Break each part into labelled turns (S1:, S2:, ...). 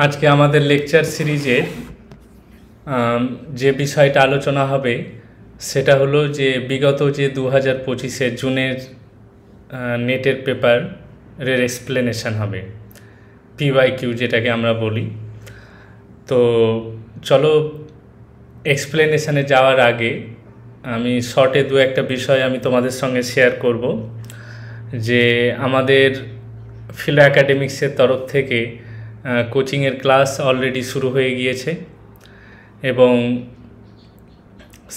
S1: আজকে আমাদের লেকচার সিরিজের যে বিষয়টা আলোচনা হবে সেটা হলো যে বিগত যে 2025-এর জুনের নেটের পেপারের এক্সপ্লেনেশন হবে, PYQ যেটাকে আমরা বলি। তো চলো এক্সপ্লেনেশানে যাওয়ার আগে আমি শর্টে দু একটা বিষয় আমি তোমাদের সঙ্গে শেয়ার করব। যে আমাদের ফিলো অ্যাকাডেমিক্সের তরফ থেকে কোচিংয়ের ক্লাস অলরেডি শুরু হয়ে গিয়েছে এবং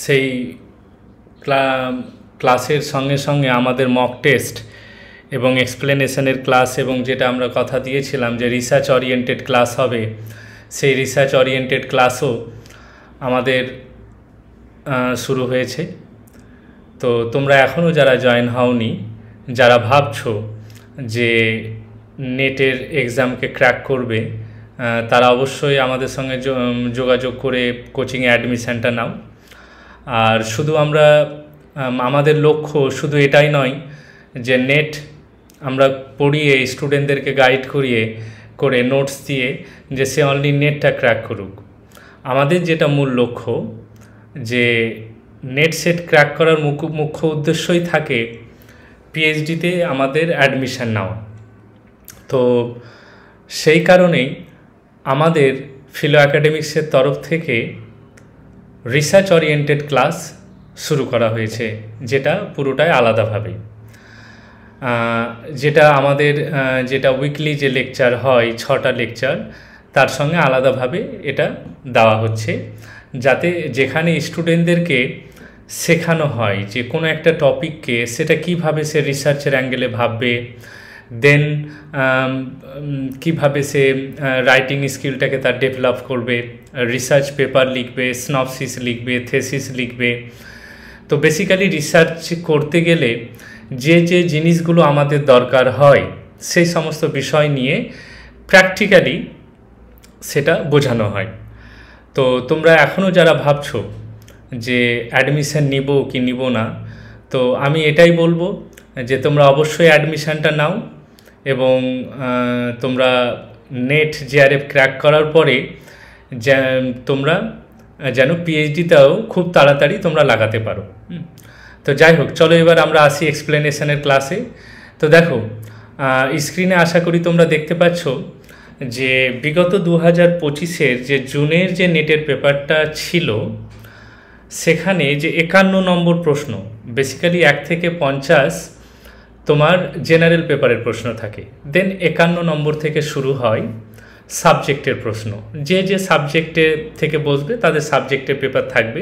S1: সেই ক্লাসের সঙ্গে সঙ্গে আমাদের মক টেস্ট এবং এক্সপ্লেনেশনের ক্লাস এবং যেটা আমরা কথা দিয়েছিলাম যে রিসার্চ ওরিয়েন্টেড ক্লাস হবে, সেই রিসার্চ ওরিয়েন্টেড ক্লাসও আমাদের শুরু হয়েছে। তো তোমরা এখনও যারা জয়েন হওনি, যারা ভাবছো যে নেটের এক্সামকে ক্র্যাক করবে, তারা অবশ্যই আমাদের সঙ্গে যোগাযোগ করে কোচিংয়ে অ্যাডমিশানটা নাও। আর শুধু আমাদের লক্ষ্য শুধু এটাই নয় যে নেট আমরা পড়িয়ে স্টুডেন্টদেরকে গাইড করে নোটস দিয়ে যে সে অনলি নেটটা ক্র্যাক করুক। আমাদের যেটা মূল লক্ষ্য যে নেট সেট ক্র্যাক করার মুখ্য উদ্দেশ্যই থাকে পিএইচডিতে আমাদের অ্যাডমিশান নেওয়া। তো সেই কারণেই আমাদের ফিলো অ্যাকাডেমিক্সের তরফ থেকে রিসার্চ ওরিয়েন্টেড ক্লাস শুরু করা হয়েছে, যেটা পুরোটাই আলাদাভাবে, যেটা আমাদের যেটা উইকলি যে লেকচার হয় 6টা লেকচার, তার সঙ্গে আলাদাভাবে এটা দেওয়া হচ্ছে, যাতে যেখানে স্টুডেন্টদেরকে শেখানো হয় যে কোনো একটা টপিককে সেটা কিভাবে সে রিসার্চের অ্যাঙ্গেলে ভাববে, দেন কিভাবে সে রাইটিং স্কিলটাকে তার ডেভেলপ করবে, রিসার্চ পেপার লিখবে, সিনপসিস লিখবে, থেসিস লিখবে। তো বেসিক্যালি রিসার্চ করতে গেলে যে যে জিনিসগুলো আমাদের দরকার হয় সেই সমস্ত বিষয় নিয়ে প্র্যাকটিক্যালি সেটা বোঝানো হয়। তো তোমরা এখনও যারা ভাবছো যে অ্যাডমিশান নিব কি নিব না, তো আমি এটাই বলবো যে তোমরা অবশ্যই অ্যাডমিশানটা নাও এবং তোমরা নেট জিআরএফ ক্র্যাক করার পরে তোমরা যেন পিএইচডিতেও খুব তাড়াতাড়ি তোমরা লাগাতে পারো। তো যাই হোক, চলো এবার আমরা আসি এক্সপ্লেনেশনের ক্লাসে। তো দেখো স্ক্রিনে আশা করি তোমরা দেখতে পাচ্ছ যে বিগত 2025-এর যে জুনের যে নেটের পেপারটা ছিল সেখানে যে 51 নম্বর প্রশ্ন, বেসিক্যালি 1 থেকে 50 তোমার জেনারেল পেপারের প্রশ্ন থাকে, দেন 51 নম্বর থেকে শুরু হয় সাবজেক্টের প্রশ্ন। যে যে সাবজেক্টে থেকে বসবে তাদের সাবজেক্টের পেপার থাকবে।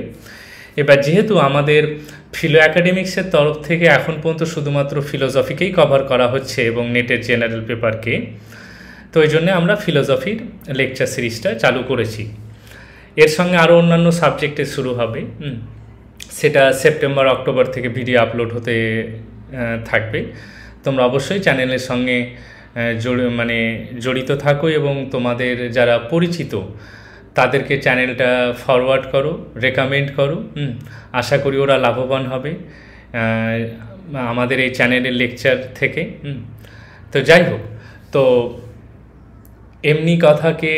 S1: এবার যেহেতু আমাদের ফিলো অ্যাকাডেমিক্সের তরফ থেকে এখন পর্যন্ত শুধুমাত্র ফিলোসফিকেই কভার করা হচ্ছে এবং নেটের জেনারেল পেপারকে, তো এই জন্যে আমরা ফিলোসফির লেকচার সিরিজটা চালু করেছি। এর সঙ্গে আরও অন্যান্য সাবজেক্টে শুরু হবে, সেটা সেপ্টেম্বর অক্টোবর থেকে ভিডিও আপলোড হতে থাকবে। তোমরা অবশ্যই চ্যানেলের সঙ্গে জড়িত থাকো এবং তোমাদের যারা পরিচিত তাদেরকে চ্যানেলটা ফরওয়ার্ড করো, রেকমেন্ড করো। আশা করি ওরা লাভবান হবে আমাদের এই চ্যানেলের লেকচার থেকে। তো যাই হোক, তো এমনি কথাকে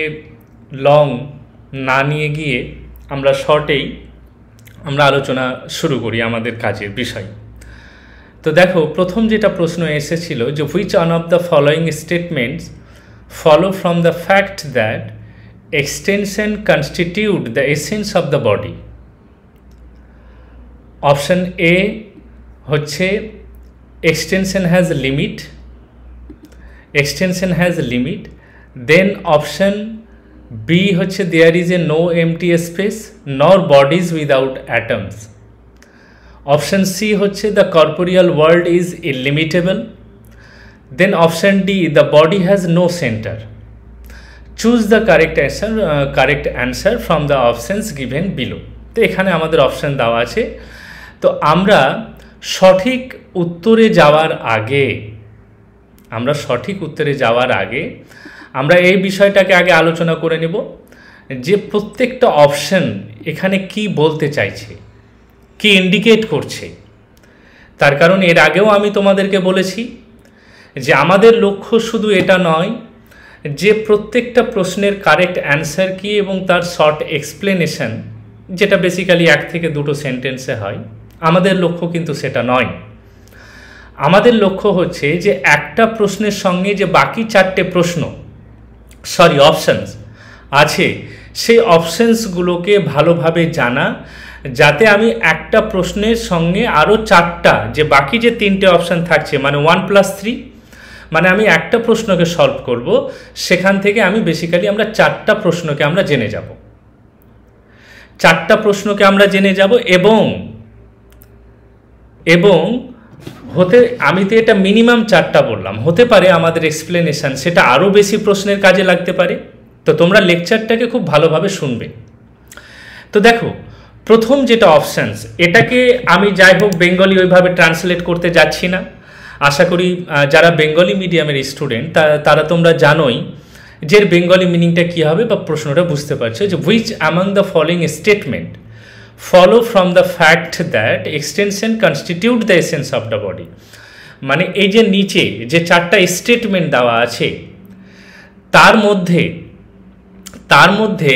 S1: লং না নিয়ে গিয়ে আমরা শর্টেই আলোচনা শুরু করি আমাদের কাজের বিষয়। তো দেখো প্রথম যেটা প্রশ্ন এসেছিল যে which one of the following statements follow from the fact that extension constitute the essence of the body. Option A হচ্ছে extension has limit, extension has limit. Then option B হচ্ছে there is a no empty space nor bodies without atoms. Option C হচ্ছে the corporeal world is illimitable. Then option D the body has no centre. Choose the correct answer from the options given below. তো এখানে আমাদের option দেওয়া আছে। তো আমরা সঠিক উত্তরে যাওয়ার আগে আমরা এই বিষয়টাকে আগে আলোচনা করে নেব যে প্রত্যেকটা অপশন এখানে কি বলতে চাইছে, কি ইন্ডিকেট করছে। তার কারণ এর আগেও আমি তোমাদেরকে বলেছি যে আমাদের লক্ষ্য শুধু এটা নয় যে প্রত্যেকটা প্রশ্নের কারেক্ট অ্যান্সার কি এবং তার শর্ট এক্সপ্লেনেশন, যেটা বেসিক্যালি 1 থেকে 2 সেন্টেন্সে হয়। আমাদের লক্ষ্য কিন্তু সেটা নয়। আমাদের লক্ষ্য হচ্ছে যে একটা প্রশ্নের সঙ্গে যে বাকি 4টে প্রশ্ন অপশানস আছে, সেই অপশানসগুলোকে ভালোভাবে জানা, যাতে আমি একটা প্রশ্নের সঙ্গে আরও 4টা যে বাকি যে 3টে অপশান থাকছে, মানে 1+3, মানে আমি একটা প্রশ্নকে সলভ করব, সেখান থেকে আমি বেসিক্যালি আমরা 4টা প্রশ্নকে আমরা জেনে যাব। 4টা প্রশ্নকে আমরা জেনে যাব এবং আমি তো এটা মিনিমাম 4টা বললাম, হতে পারে আমাদের এক্সপ্লেনেশন সেটা আরও বেশি প্রশ্নের কাজে লাগতে পারে। তো তোমরা লেকচারটাকে খুব ভালোভাবে শুনবে। তো দেখো, প্রথম যেটা অপশানস, এটাকে আমি যাই হোক বেঙ্গলি ওইভাবে ট্রান্সলেট করতে যাচ্ছি না। আশা করি যারা বেঙ্গলি মিডিয়ামের স্টুডেন্ট তারা তোমরা জানোই যে বেঙ্গলি মিনিংটা কী হবে বা প্রশ্নটা বুঝতে পারছো, যে which among the following statement follow from the fact that extension constitute the essence of the body। মানে এই যে নিচে যে 4টা স্টেটমেন্ট দেওয়া আছে, তার মধ্যে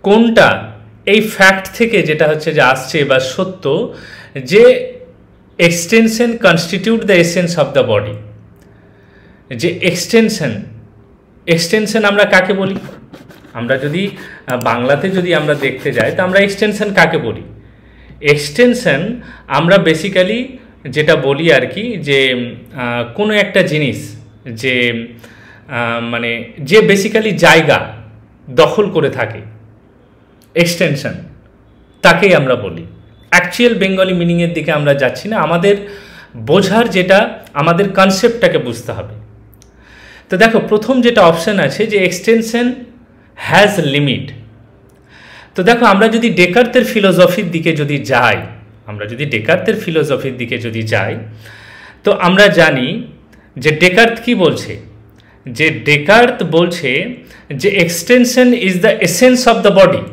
S1: কোনটা এই ফ্যাক্ট থেকে যেটা হচ্ছে যে আসছে বা সত্য, যে extension constitute the essence of the body. যে এক্সটেনশন আমরা কাকে বলি? আমরা যদি বাংলাতে যদি আমরা দেখতে যাই, তো আমরা এক্সটেনশন কাকে বলি? এক্সটেনশন আমরা বেসিক্যালি যেটা বলি আর কি, যে কোনো একটা জিনিস যে মানে যে বেসিক্যালি জায়গা দখল করে থাকে, এক্সটেনশন তাকেই আমরা বলি। অ্যাকচুয়াল বেঙ্গলি মিনিংয়ের দিকে আমরা যাচ্ছি না, আমাদের বোঝার যেটা, আমাদের কনসেপ্টটাকে বুঝতে হবে। তো দেখো, প্রথম যেটা অপশান আছে যে এক্সটেনশন হ্যাজ লিমিট। তো দেখো, আমরা যদি ডেকার্তের ফিলোসফির দিকে যদি যাই, তো আমরা জানি যে ডেকার্ত কি বলছে, যে ডেকার্ত বলছে যে extension is the essence of the body.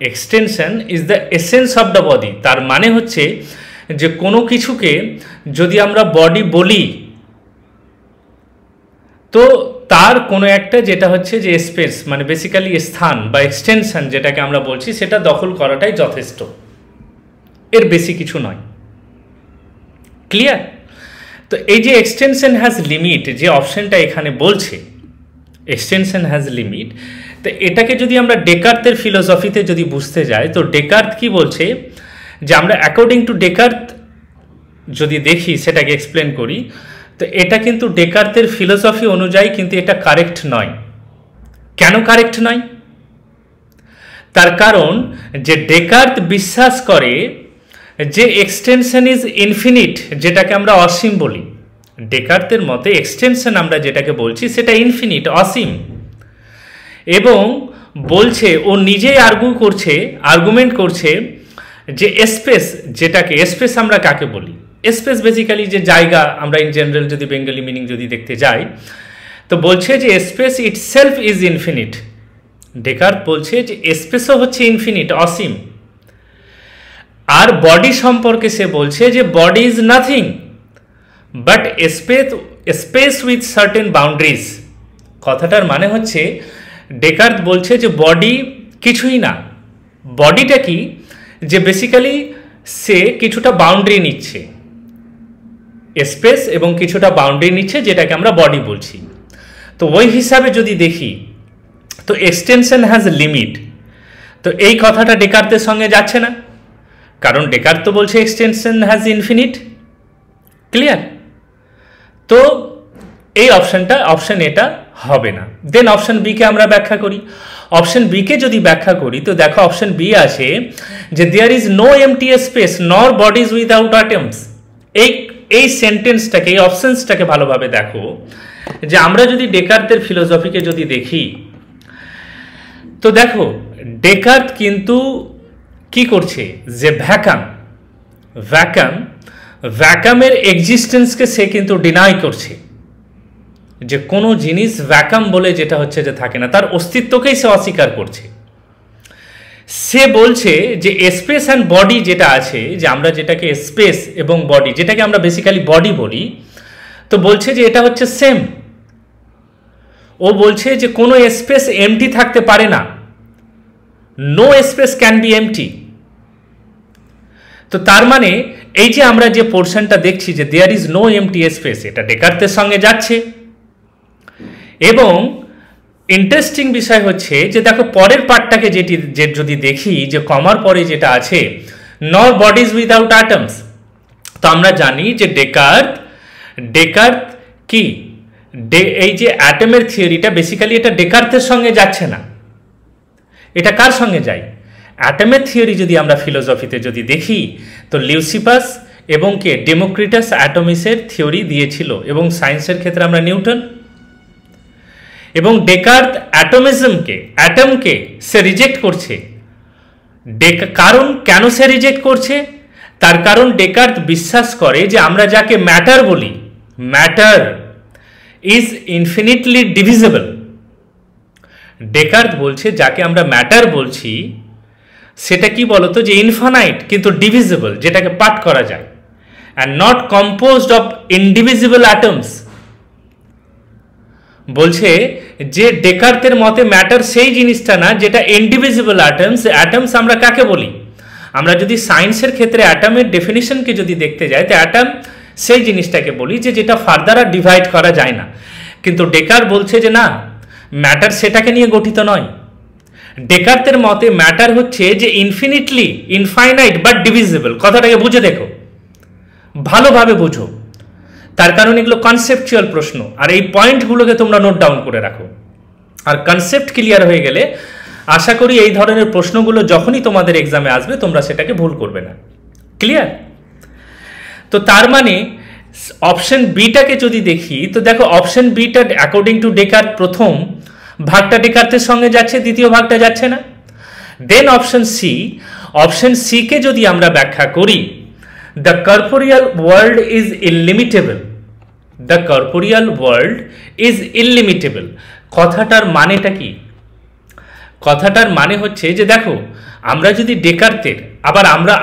S1: Extension is the essence of the body, তার মানে হচ্ছে যে কোনো কিছুকে যদি আমরা বডি বলি, তো তার কোনো একটা যেটা হচ্ছে যে স্পেস, মানে বেসিক্যালি স্থান বা এক্সটেনশন যেটাকে আমরা বলছি, সেটা দখল করাটাই যথেষ্ট, এর বেশি কিছু নয়। ক্লিয়ার? তো এই যে এক্সটেনশন হ্যাজ লিমিট, যে অপশনটা এখানে বলছে এক্সটেনশন হ্যাজ লিমিট, তো এটাকে যদি আমরা ডেকার্তের ফিলোসফিতে যদি বুঝতে যাই, তো ডেকার্ত কি বলছে, যে আমরা অ্যাকর্ডিং টু ডেকার্ত যদি দেখি, সেটাকে এক্সপ্লেন করি, তো এটা কিন্তু ডেকার্তের ফিলোসফি অনুযায়ী কিন্তু এটা কারেক্ট নয়। কেন কারেক্ট নয়? তার কারণ যে ডেকার্ত বিশ্বাস করে যে এক্সটেনশন ইজ ইনফিনিট, যেটাকে আমরা অসীম বলি। ডেকার্তের মতে এক্সটেনশন আমরা যেটাকে বলছি সেটা ইনফিনিট, অসীম। এবং বলছে, ও নিজেই আর্গুমেন্ট করছে যে স্পেস, যেটাকে স্পেস আমরা কাকে বলি? স্পেস বেসিক্যালি যে জায়গা, আমরা ইন জেনারেল যদি বেঙ্গলি মিনিং যদি দেখতে যাই, তো বলছে যে space itself is infinite. Descartes বলছে যে স্পেসও হচ্ছে ইনফিনিট, অসীম। আর বডি সম্পর্কে সে বলছে যে body is nothing but space with certain boundaries. কথাটার মানে হচ্ছে, ডেকার্ত বলছে যে বডি কিছুই না। বডিটা কি? যে বেসিক্যালি সে কিছুটা বাউন্ডারি নিচ্ছে, স্পেস এবং কিছুটা বাউন্ডারি নিচ্ছে, যেটাকে আমরা বডি বলছি। তো ওই হিসাবে যদি দেখি, তো এক্সটেনশন হ্যাজ লিমিট, তো এই কথাটা ডেকার্তের সঙ্গে যাচ্ছে না, কারণ ডেকার্ত তো বলছে এক্সটেনশন হ্যাজ ইনফিনিট। ক্লিয়ার? তো এই অপশন এটা হবে না। দেন অপশন বি কে আমরা ব্যাখ্যা করি। অপশন বি কে যদি ব্যাখ্যা করি, তো দেখো অপশন বি আছে যে there is no empty space nor bodies without atoms. এই সেন্টেন্সটাকে, এই অপশনসটাকে ভালোভাবে দেখো, যে আমরা যদি ডেকার্তের ফিলোসফিকে যদি দেখি, তো দেখো ডেকার্ত কিন্তু কি করছে, যে ভ্যাকামের এক্সিস্টেন্সকে সে কিন্তু ডিনাই করছে, যে কোনো জিনিস ভ্যাকাম বলে যেটা হচ্ছে যে থাকে না, তার অস্তিত্বকেই সে অস্বীকার করছে। সে বলছে যে স্পেস অ্যান্ড বডি যেটা আছে, যে আমরা যেটাকে স্পেস এবং বডি, যেটাকে আমরা বেসিক্যালি বডি বলি, তো বলছে যে এটা হচ্ছে সেম। ও বলছে যে কোনো স্পেস এমটি থাকতে পারে না, no space can be empty. তো তার মানে এই যে আমরা যে পোর্শনটা দেখছি যে there is no empty space, এটা ডেকার্তের সঙ্গে যাচ্ছে। এবং ইন্টারেস্টিং বিষয় হচ্ছে যে দেখো পরের পার্টটাকে যে যদি দেখি যে কমার পরে যেটা আছে নর বডিজ উইদাউট অ্যাটমস, তো আমরা জানি যে ডেকার্ত কি এই যে অ্যাটমের থিওরিটা বেসিক্যালি এটা ডেকার্তের সঙ্গে যাচ্ছে না, এটা কার সঙ্গে যায়? অ্যাটমের থিওরি যদি আমরা ফিলোসফিতে যদি দেখি তো লিউসিপাস এবং কে ডেমোক্রিটাস অ্যাটমিসের থিওরি দিয়েছিল, এবং সায়েন্সের ক্ষেত্রে আমরা নিউটন। এবং ডেকার্ত অ্যাটমকে সে রিজেক্ট করছে। কারণ কেন সে রিজেক্ট করছে? তার কারণ ডেকার্ত বিশ্বাস করে যে আমরা যাকে ম্যাটার বলি, matter is infinitely divisible. Descartes বলছে যাকে আমরা ম্যাটার বলছি সেটা কি বলতো, যে ইনফানাইট কিন্তু ডিভিজিবল, যেটাকে পার্ট করা যায়, and not composed of indivisible atoms. বলছে যে ডেকার্তের মতে ম্যাটার সেই জিনিসটা না যেটা ইনডিভিজিবল অ্যাটমস। অ্যাটমস আমরা কাকে বলি? আমরা যদি সায়েন্সের ক্ষেত্রে অ্যাটমের ডেফিনিশনকে যদি দেখতে যাই তো অ্যাটম সেই জিনিসটাকে বলি যে যেটা ফার্দার আর ডিভাইড করা যায় না। কিন্তু ডেকার্ত বলছে যে না, ম্যাটার সেটাকে নিয়ে গঠিত নয়। ডেকার্তের মতে ম্যাটার হচ্ছে যে ইনফাইনাইট বাট ডিভিজিবল। কথাটাকে বুঝে দেখো, ভালোভাবে বুঝো, তার কারণ এগুলো কনসেপচুয়াল প্রশ্ন, আর এই পয়েন্টগুলোকে তোমরা নোট ডাউন করে রাখো। আর কনসেপ্ট ক্লিয়ার হয়ে গেলে আশা করি এই ধরনের প্রশ্নগুলো যখনই তোমাদের এক্সামে আসবে তোমরা সেটাকে ভুল করবে না। ক্লিয়ার? তো তার মানে অপশন বিটাকে যদি দেখি তো দেখো option beta according to Descartes প্রথম ভাগটা ডেকার্তের সঙ্গে যাচ্ছে, দ্বিতীয় ভাগটা যাচ্ছে না। দেন অপশন সি কে যদি আমরা ব্যাখ্যা করি, the corporeal world is illimitable. The corporeal world is illimitable কথাটার মানেটা কি? কথাটার মানে হচ্ছে যে দেখো আমরা যদি ডেকার্তের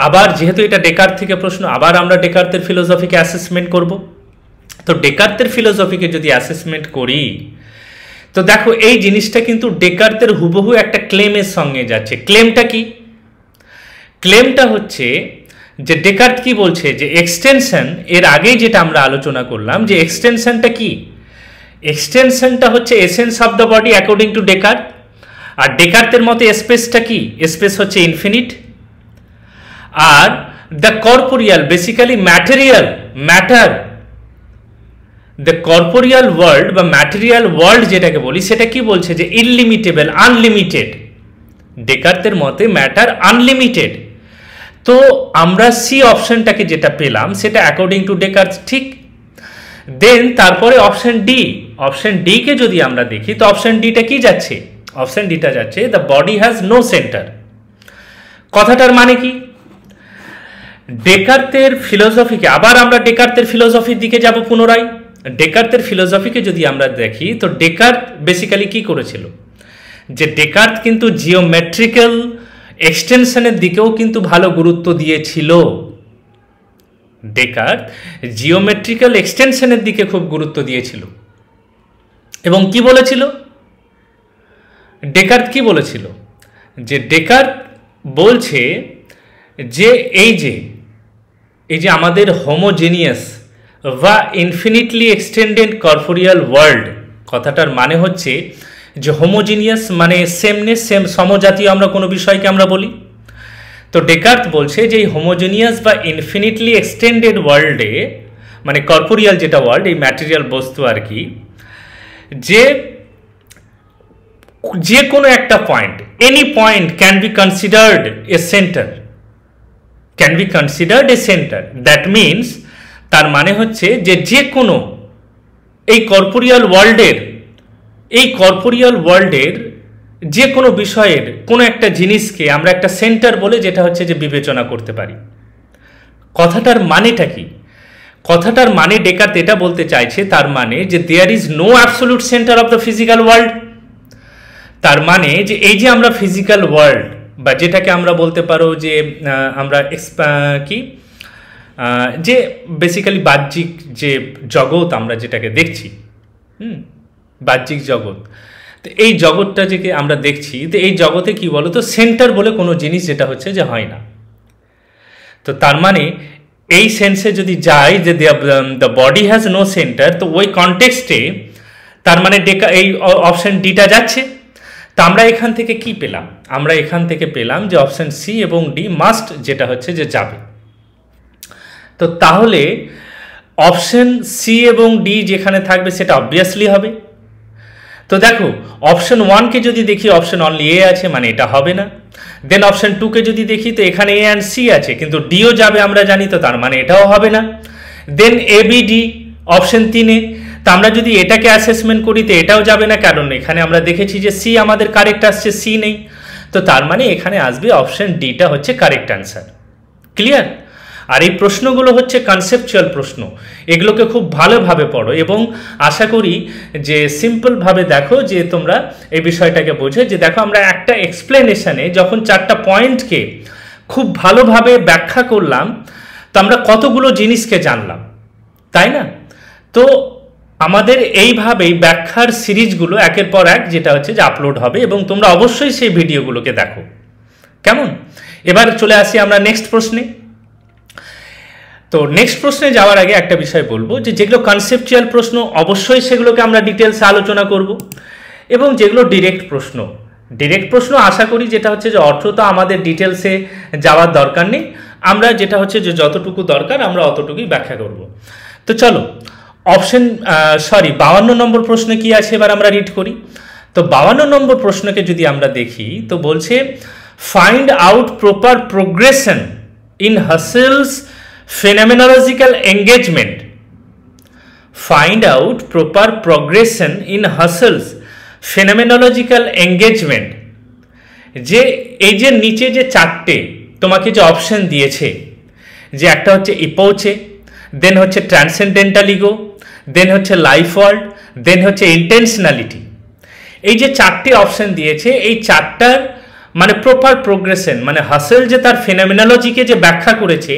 S1: আবার যেহেতু এটা ডেকার্ত থেকে প্রশ্ন, আবার আমরা ডেকার্তের ফিলোসফিকে অ্যাসেসমেন্ট করব। তো ডেকার্তের ফিলোসফিকে যদি অ্যাসেসমেন্ট করি তো দেখো এই জিনিসটা কিন্তু ডেকার্তের হুবহু একটা ক্লেমের সঙ্গে যাচ্ছে। ক্লেমটা কি? ক্লেমটা হচ্ছে যে ডেকার্ত কি বলছে যে এক্সটেনশন, এর আগেই যেটা আমরা আলোচনা করলাম যে এক্সটেনশনটা কি, এক্সটেনশনটা হচ্ছে essence of the body according to Descartes. আর ডেকার্তের মতে স্পেসটা কি? স্পেস হচ্ছে ইনফিনিট। আর the corporeal basically matter, the corporeal world বা ম্যাটেরিয়াল ওয়ার্ল্ড যেটাকে বলি সেটা কি বলছে যে ইনলিমিটেবল, আনলিমিটেড। ডেকার্তের মতে ম্যাটার আনলিমিটেড। তো আমরা সি অপশনটাকে যেটা পেলাম সেটা অ্যাকর্ডিং টু ডেকার্ত ঠিক। দেন তারপরে অপশন ডি কে যদি আমরা দেখি তো অপশন ডিটা কি যাচ্ছে? অপশন ডিটা যাচ্ছে the body has no centre. কথাটার মানে কি? ডেকার্তের ফিলোসফিকে আবার আমরা ডেকার্তের ফিলোসফির দিকে যাব পুনরায়। ডেকার্তের ফিলোসফিকে যদি আমরা দেখি তো ডেকার্ত বেসিক্যালি কি করেছিল, যে ডেকার্ত কিন্তু জিওমেট্রিক্যাল এক্সটেনশনের দিকেও কিন্তু ভালো গুরুত্ব দিয়েছিল। ডেকার্ত জিওমেট্রিক্যাল এক্সটেনশনের দিকে খুব গুরুত্ব দিয়েছিল। এবং কি বলেছিল ডেকার্ত? কি বলেছিল যে ডেকার্ত বলছে যে এই যে আমাদের হোমোজেনিয়াস বা ইনফিনিটলি এক্সটেন্ডেড কর্পোরিয়াল ওয়ার্ল্ড, কথাটার মানে হচ্ছে যে হোমোজিনিয়াস মানে সেমনেস, সমজাতীয় আমরা কোনো বিষয়কে আমরা বলি। তো ডেকার্ত বলছে যে এই হোমোজিনিয়াস বা ইনফিনিটলি এক্সটেন্ডেড ওয়ার্ল্ডে মানে কর্পোরিয়াল যেটা ওয়ার্ল্ড, এই ম্যাটেরিয়াল বস্তু আর কি, যে কোনো একটা point, any point can be considered a centre, that means তার মানে হচ্ছে যে কোনো এই কর্পোরিয়াল ওয়ার্ল্ডের যে কোনো বিষয়ের কোনো একটা জিনিসকে আমরা একটা সেন্টার বলে যেটা হচ্ছে যে বিবেচনা করতে পারি। কথাটার মানেটা কি? কথাটার মানে ডেকার্ত এটা বলতে চাইছে, তার মানে যে there is no absolute centre of the physical world. তার মানে যে এই যে আমরা ফিজিক্যাল ওয়ার্ল্ড বা যেটাকে আমরা বলতে পারো যে আমরা যে বেসিক্যালি বাহ্যিক যে জগৎ আমরা যেটাকে দেখছি, বাহ্যিক জগৎ। তো এই জগৎটা যে আমরা দেখছি, তো এই জগতে কি বলো তো, সেন্টার বলে কোনো জিনিস যেটা হচ্ছে যে হয় না। তো তার মানে এই সেন্সে যদি যাই যে the body has no centre, তো ওই কনটেক্সটে তার মানে এই অপশন ডিটা যাচ্ছে। তো আমরা এখান থেকে কি পেলাম? আমরা এখান থেকে পেলাম যে অপশন সি এবং ডি মাস্ট যেটা হচ্ছে যে যাবে। তো তাহলে অপশন সি এবং ডি যেখানে থাকবে সেটা অবভিয়াসলি হবে। তো দেখো অপশন ওয়ানকে যদি দেখি, অপশন অনলি এ আছে, মানে এটা হবে না। দেন অপশন টুকে যদি দেখি, তো এখানে এ অ্যান্ড সি আছে, কিন্তু ডিও যাবে আমরা জানি, তো তার মানে এটাও হবে না। দেন এ বি ডি অপশন 3-এ, তো আমরা যদি এটাকে অ্যাসেসমেন্ট করি তো এটাও যাবে না, কারণ এখানে আমরা দেখেছি যে সি আমাদের কারেক্ট আসছে, সি নেই। তো তার মানে এখানে আসবে অপশন ডিটা হচ্ছে কারেক্ট অ্যান্সার। ক্লিয়ার? আর এই প্রশ্নগুলো হচ্ছে কনসেপচুয়াল প্রশ্ন, এগুলোকে খুব ভালোভাবে পড়ো এবং আশা করি যে সিম্পলভাবে দেখো যে তোমরা এই বিষয়টাকে বোঝো। যে দেখো আমরা একটা এক্সপ্লেনেশনে যখন 4টা পয়েন্টকে খুব ভালোভাবে ব্যাখ্যা করলাম, তো আমরা কতগুলো জিনিসকে জানলাম, তাই না? তো আমাদের এইভাবেই ব্যাখ্যার সিরিজগুলো একের পর এক যেটা হচ্ছে যে আপলোড হবে, এবং তোমরা অবশ্যই সেই ভিডিওগুলোকে দেখো। কেমন? এবার চলে আসি আমরা নেক্সট প্রশ্নে। তো নেক্সট প্রশ্নে যাওয়ার আগে একটা বিষয় বলবো যে যেগুলো কনসেপচুয়াল প্রশ্ন অবশ্যই সেগুলোকে আমরা ডিটেলসে আলোচনা করব, এবং যেগুলো ডিরেক্ট প্রশ্ন আশা করি যেটা হচ্ছে যে অর্থ তো আমাদের ডিটেলসে যাওয়ার দরকার নেই, আমরা যেটা হচ্ছে যে যতটুকু দরকার আমরা অতটুকুই ব্যাখ্যা করব। তো চলো 52 নম্বর প্রশ্নে কি আছে এবার আমরা রিড করি। তো 52 নম্বর প্রশ্নকে যদি আমরা দেখি তো বলছে find out proper progression in Husserl's phenomenological engagement. Find out proper progression in Husserl's phenomenological engagement. যে এই যে নিচে যে 4টে তোমাকে যে অপশন দিয়েছে, যে একটা হচ্ছে ইপোচে, দেন হচ্ছে ট্রান্সেন্ডেন্টাল ইগো, দেন হচ্ছে লাইফ ওয়ার্ল্ড, দেন হচ্ছে ইন্টেনশনালিটি। এই যে 4টে অপশন দিয়েছে, এই 4টার মানে প্রপার প্রোগ্রেশন, মানে হাসেল যে তার ফেনোমেনোলজিকে যে ব্যাখ্যা করেছে,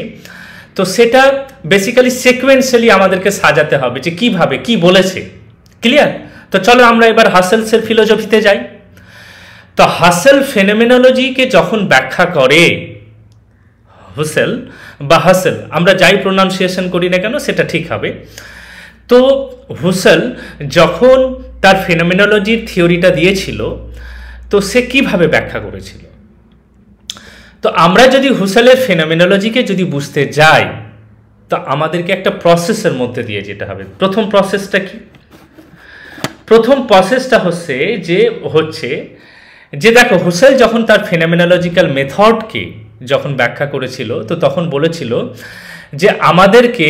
S1: তো সেটা বেসিক্যালি সিকোয়েন্সিয়ালি আমাদেরকে সাজাতে হবে যে কিভাবে কি বলেছে। ক্লিয়ার? তো চলো আমরা এবার হাসেলসের ফিলোসফিতে যাই। তো হাসেল ফেনোমেনোলজিকে যখন ব্যাখ্যা করে, হুসেল বা হাসেল আমরা যাই প্রোনাউন্সিয়েশন করি না কেন সেটা ঠিক হবে। তো হুসেল যখন তার ফেনোমেনোলজির থিওরিটা দিয়েছিল, তো সে কিভাবে ব্যাখ্যা করেছিল? তো আমরা যদি হুসেলের ফেনোমেনোলজিকে যদি বুঝতে যাই, তো আমাদেরকে একটা প্রসেসের মধ্যে দিয়ে যেতে হবে। প্রথম প্রসেসটা কি? প্রথম প্রসেসটা হচ্ছে যে দেখো হুসেল যখন তার ফেনোমেনোলজিক্যাল মেথডকে যখন ব্যাখ্যা করেছিল, তো তখন বলেছিল যে আমাদেরকে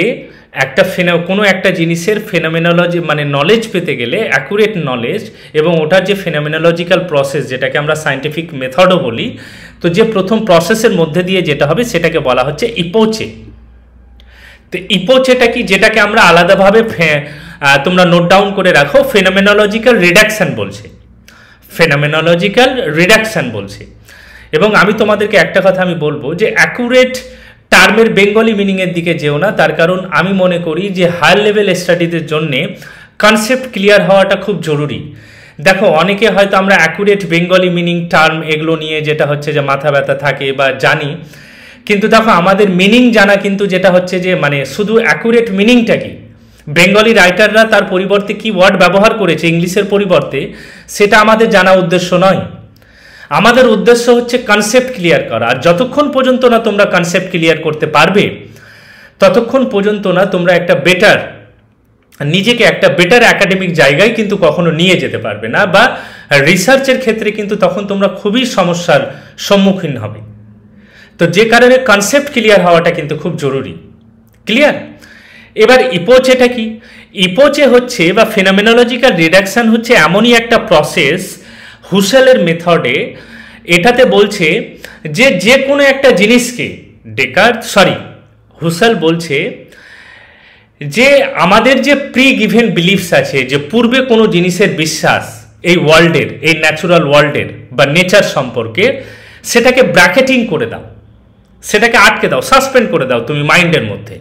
S1: কোনো একটা জিনিসের ফেনোমেনোলজি মানে নলেজ পেতে গেলে, অ্যাকুরেট নলেজ এবং ওটার যে ফেনোমেনোলজিক্যাল প্রসেস যেটাকে আমরা সায়েন্টিফিক মেথডও বলি, তো যে প্রথম প্রসেসের মধ্যে দিয়ে যেটা হবে সেটাকে বলা হচ্ছে ইপোচে। তো ইপোচেটা কি, যেটাকে আমরা আলাদাভাবে তোমরা নোট ডাউন করে রাখো, ফেনোমেনোলজিক্যাল রিডাকশন বলছে। এবং আমি তোমাদেরকে একটা কথা আমি বলবো যে অ্যাকুরেট টার্মের বেঙ্গলি মিনিংয়ের দিকে যেও না, তার কারণ আমি মনে করি যে হায়ার লেভেল স্টাডিজের জন্যে কনসেপ্ট ক্লিয়ার হওয়াটা খুব জরুরি। দেখো অনেকে হয়তো আমরা অ্যাকুরেট বেঙ্গলি মিনিং টার্ম এগুলো নিয়ে যেটা হচ্ছে যে মাথা ব্যথা থাকে বা জানি, কিন্তু দেখো আমাদের মিনিং জানা কিন্তু যেটা হচ্ছে যে মানে শুধু অ্যাকুরেট মিনিংটা কি, বেঙ্গলি রাইটাররা তার পরিবর্তে কি ওয়ার্ড ব্যবহার করেছে ইংলিশের পরিবর্তে, সেটা আমাদের জানা উদ্দেশ্য নয়। আমাদের উদ্দেশ্য হচ্ছে কনসেপ্ট ক্লিয়ার করা, আর যতক্ষণ পর্যন্ত না তোমরা কনসেপ্ট ক্লিয়ার করতে পারবে ততক্ষণ পর্যন্ত না তোমরা নিজেকে একটা বেটার একাডেমিক জায়গায় কিন্তু কখনো নিয়ে যেতে পারবে না, বা রিসার্চের ক্ষেত্রে কিন্তু তখন তোমরা খুবই সমস্যার সম্মুখীন হবে। তো যে কারণে কনসেপ্ট ক্লিয়ার হওয়াটা কিন্তু খুব জরুরি। ক্লিয়ার? এবার ইপোচেটা কি? ইপোচে হচ্ছে বা ফেনোমেনোলজিক্যাল রিডাকশন হচ্ছে এমনই একটা প্রসেস হুসেলের মেথডে, এটাতে বলছে যে কোনো একটা জিনিসকে হুসেল বলছে যে আমাদের যে প্রি গিভেন বিলিফস আছে, যে পূর্বে কোনো জিনিসের বিশ্বাস এই ওয়ার্ল্ডের, এই ন্যাচুরাল ওয়ার্ল্ডের বা নেচার সম্পর্কে, সেটাকে ব্র্যাকেটিং করে দাও, সেটাকে আটকে দাও, সাসপেন্ড করে দাও তুমি মাইন্ডের মধ্যে।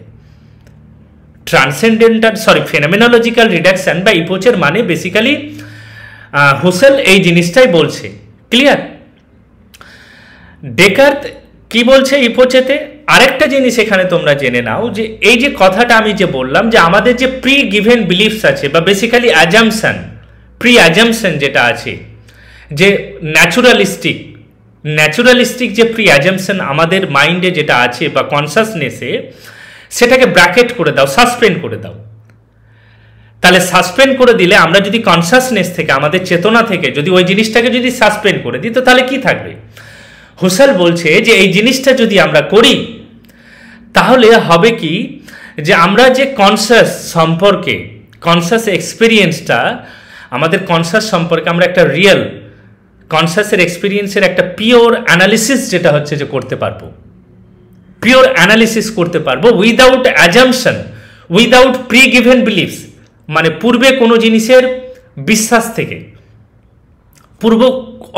S1: ফেনোমেনোলজিক্যাল রিডাকশন বা ইপোচের মানে বেসিক্যালি হুসেল এই জিনিসটাই বলছে। ক্লিয়ার? ডেকার্ত কি বলছে ইপোচেতে? আরেকটা জিনিস এখানে তোমরা জেনে নাও, যে এই যে কথাটা আমি যে বললাম যে আমাদের যে প্রি গিভেন বিলিফস আছে বা বেসিক্যালি অ্যাজামশন, প্রি অ্যাজামশন যেটা আছে, যে ন্যাচুরালিস্টিক যে প্রি অ্যাজামশন আমাদের মাইন্ডে যেটা আছে বা কনসাসনেসে, সেটাকে ব্র্যাকেট করে দাও, সাসপেন্ড করে দাও। তাহলে সাসপেন্ড করে দিলে আমরা যদি কনসাসনেস থেকে, আমাদের চেতনা থেকে যদি ওই জিনিসটাকে যদি সাসপেন্ড করে দিই, তো তাহলে কি থাকবে? হুসেল বলছে যে এই জিনিসটা যদি আমরা করি তাহলে হবে কি, যে আমরা যে কনসাস সম্পর্কে, কনসাস এক্সপিরিয়েন্সটা, আমাদের কনসাস সম্পর্কে আমরা একটা রিয়েল কনসাসের এক্সপিরিয়েন্সের একটা পিওর অ্যানালিসিস যেটা হচ্ছে যে করতে পারবো, পিওর অ্যানালিসিস করতে পারবো without assumption, without pre given beliefs, মানে পূর্বে কোনো জিনিসের বিশ্বাস থেকে,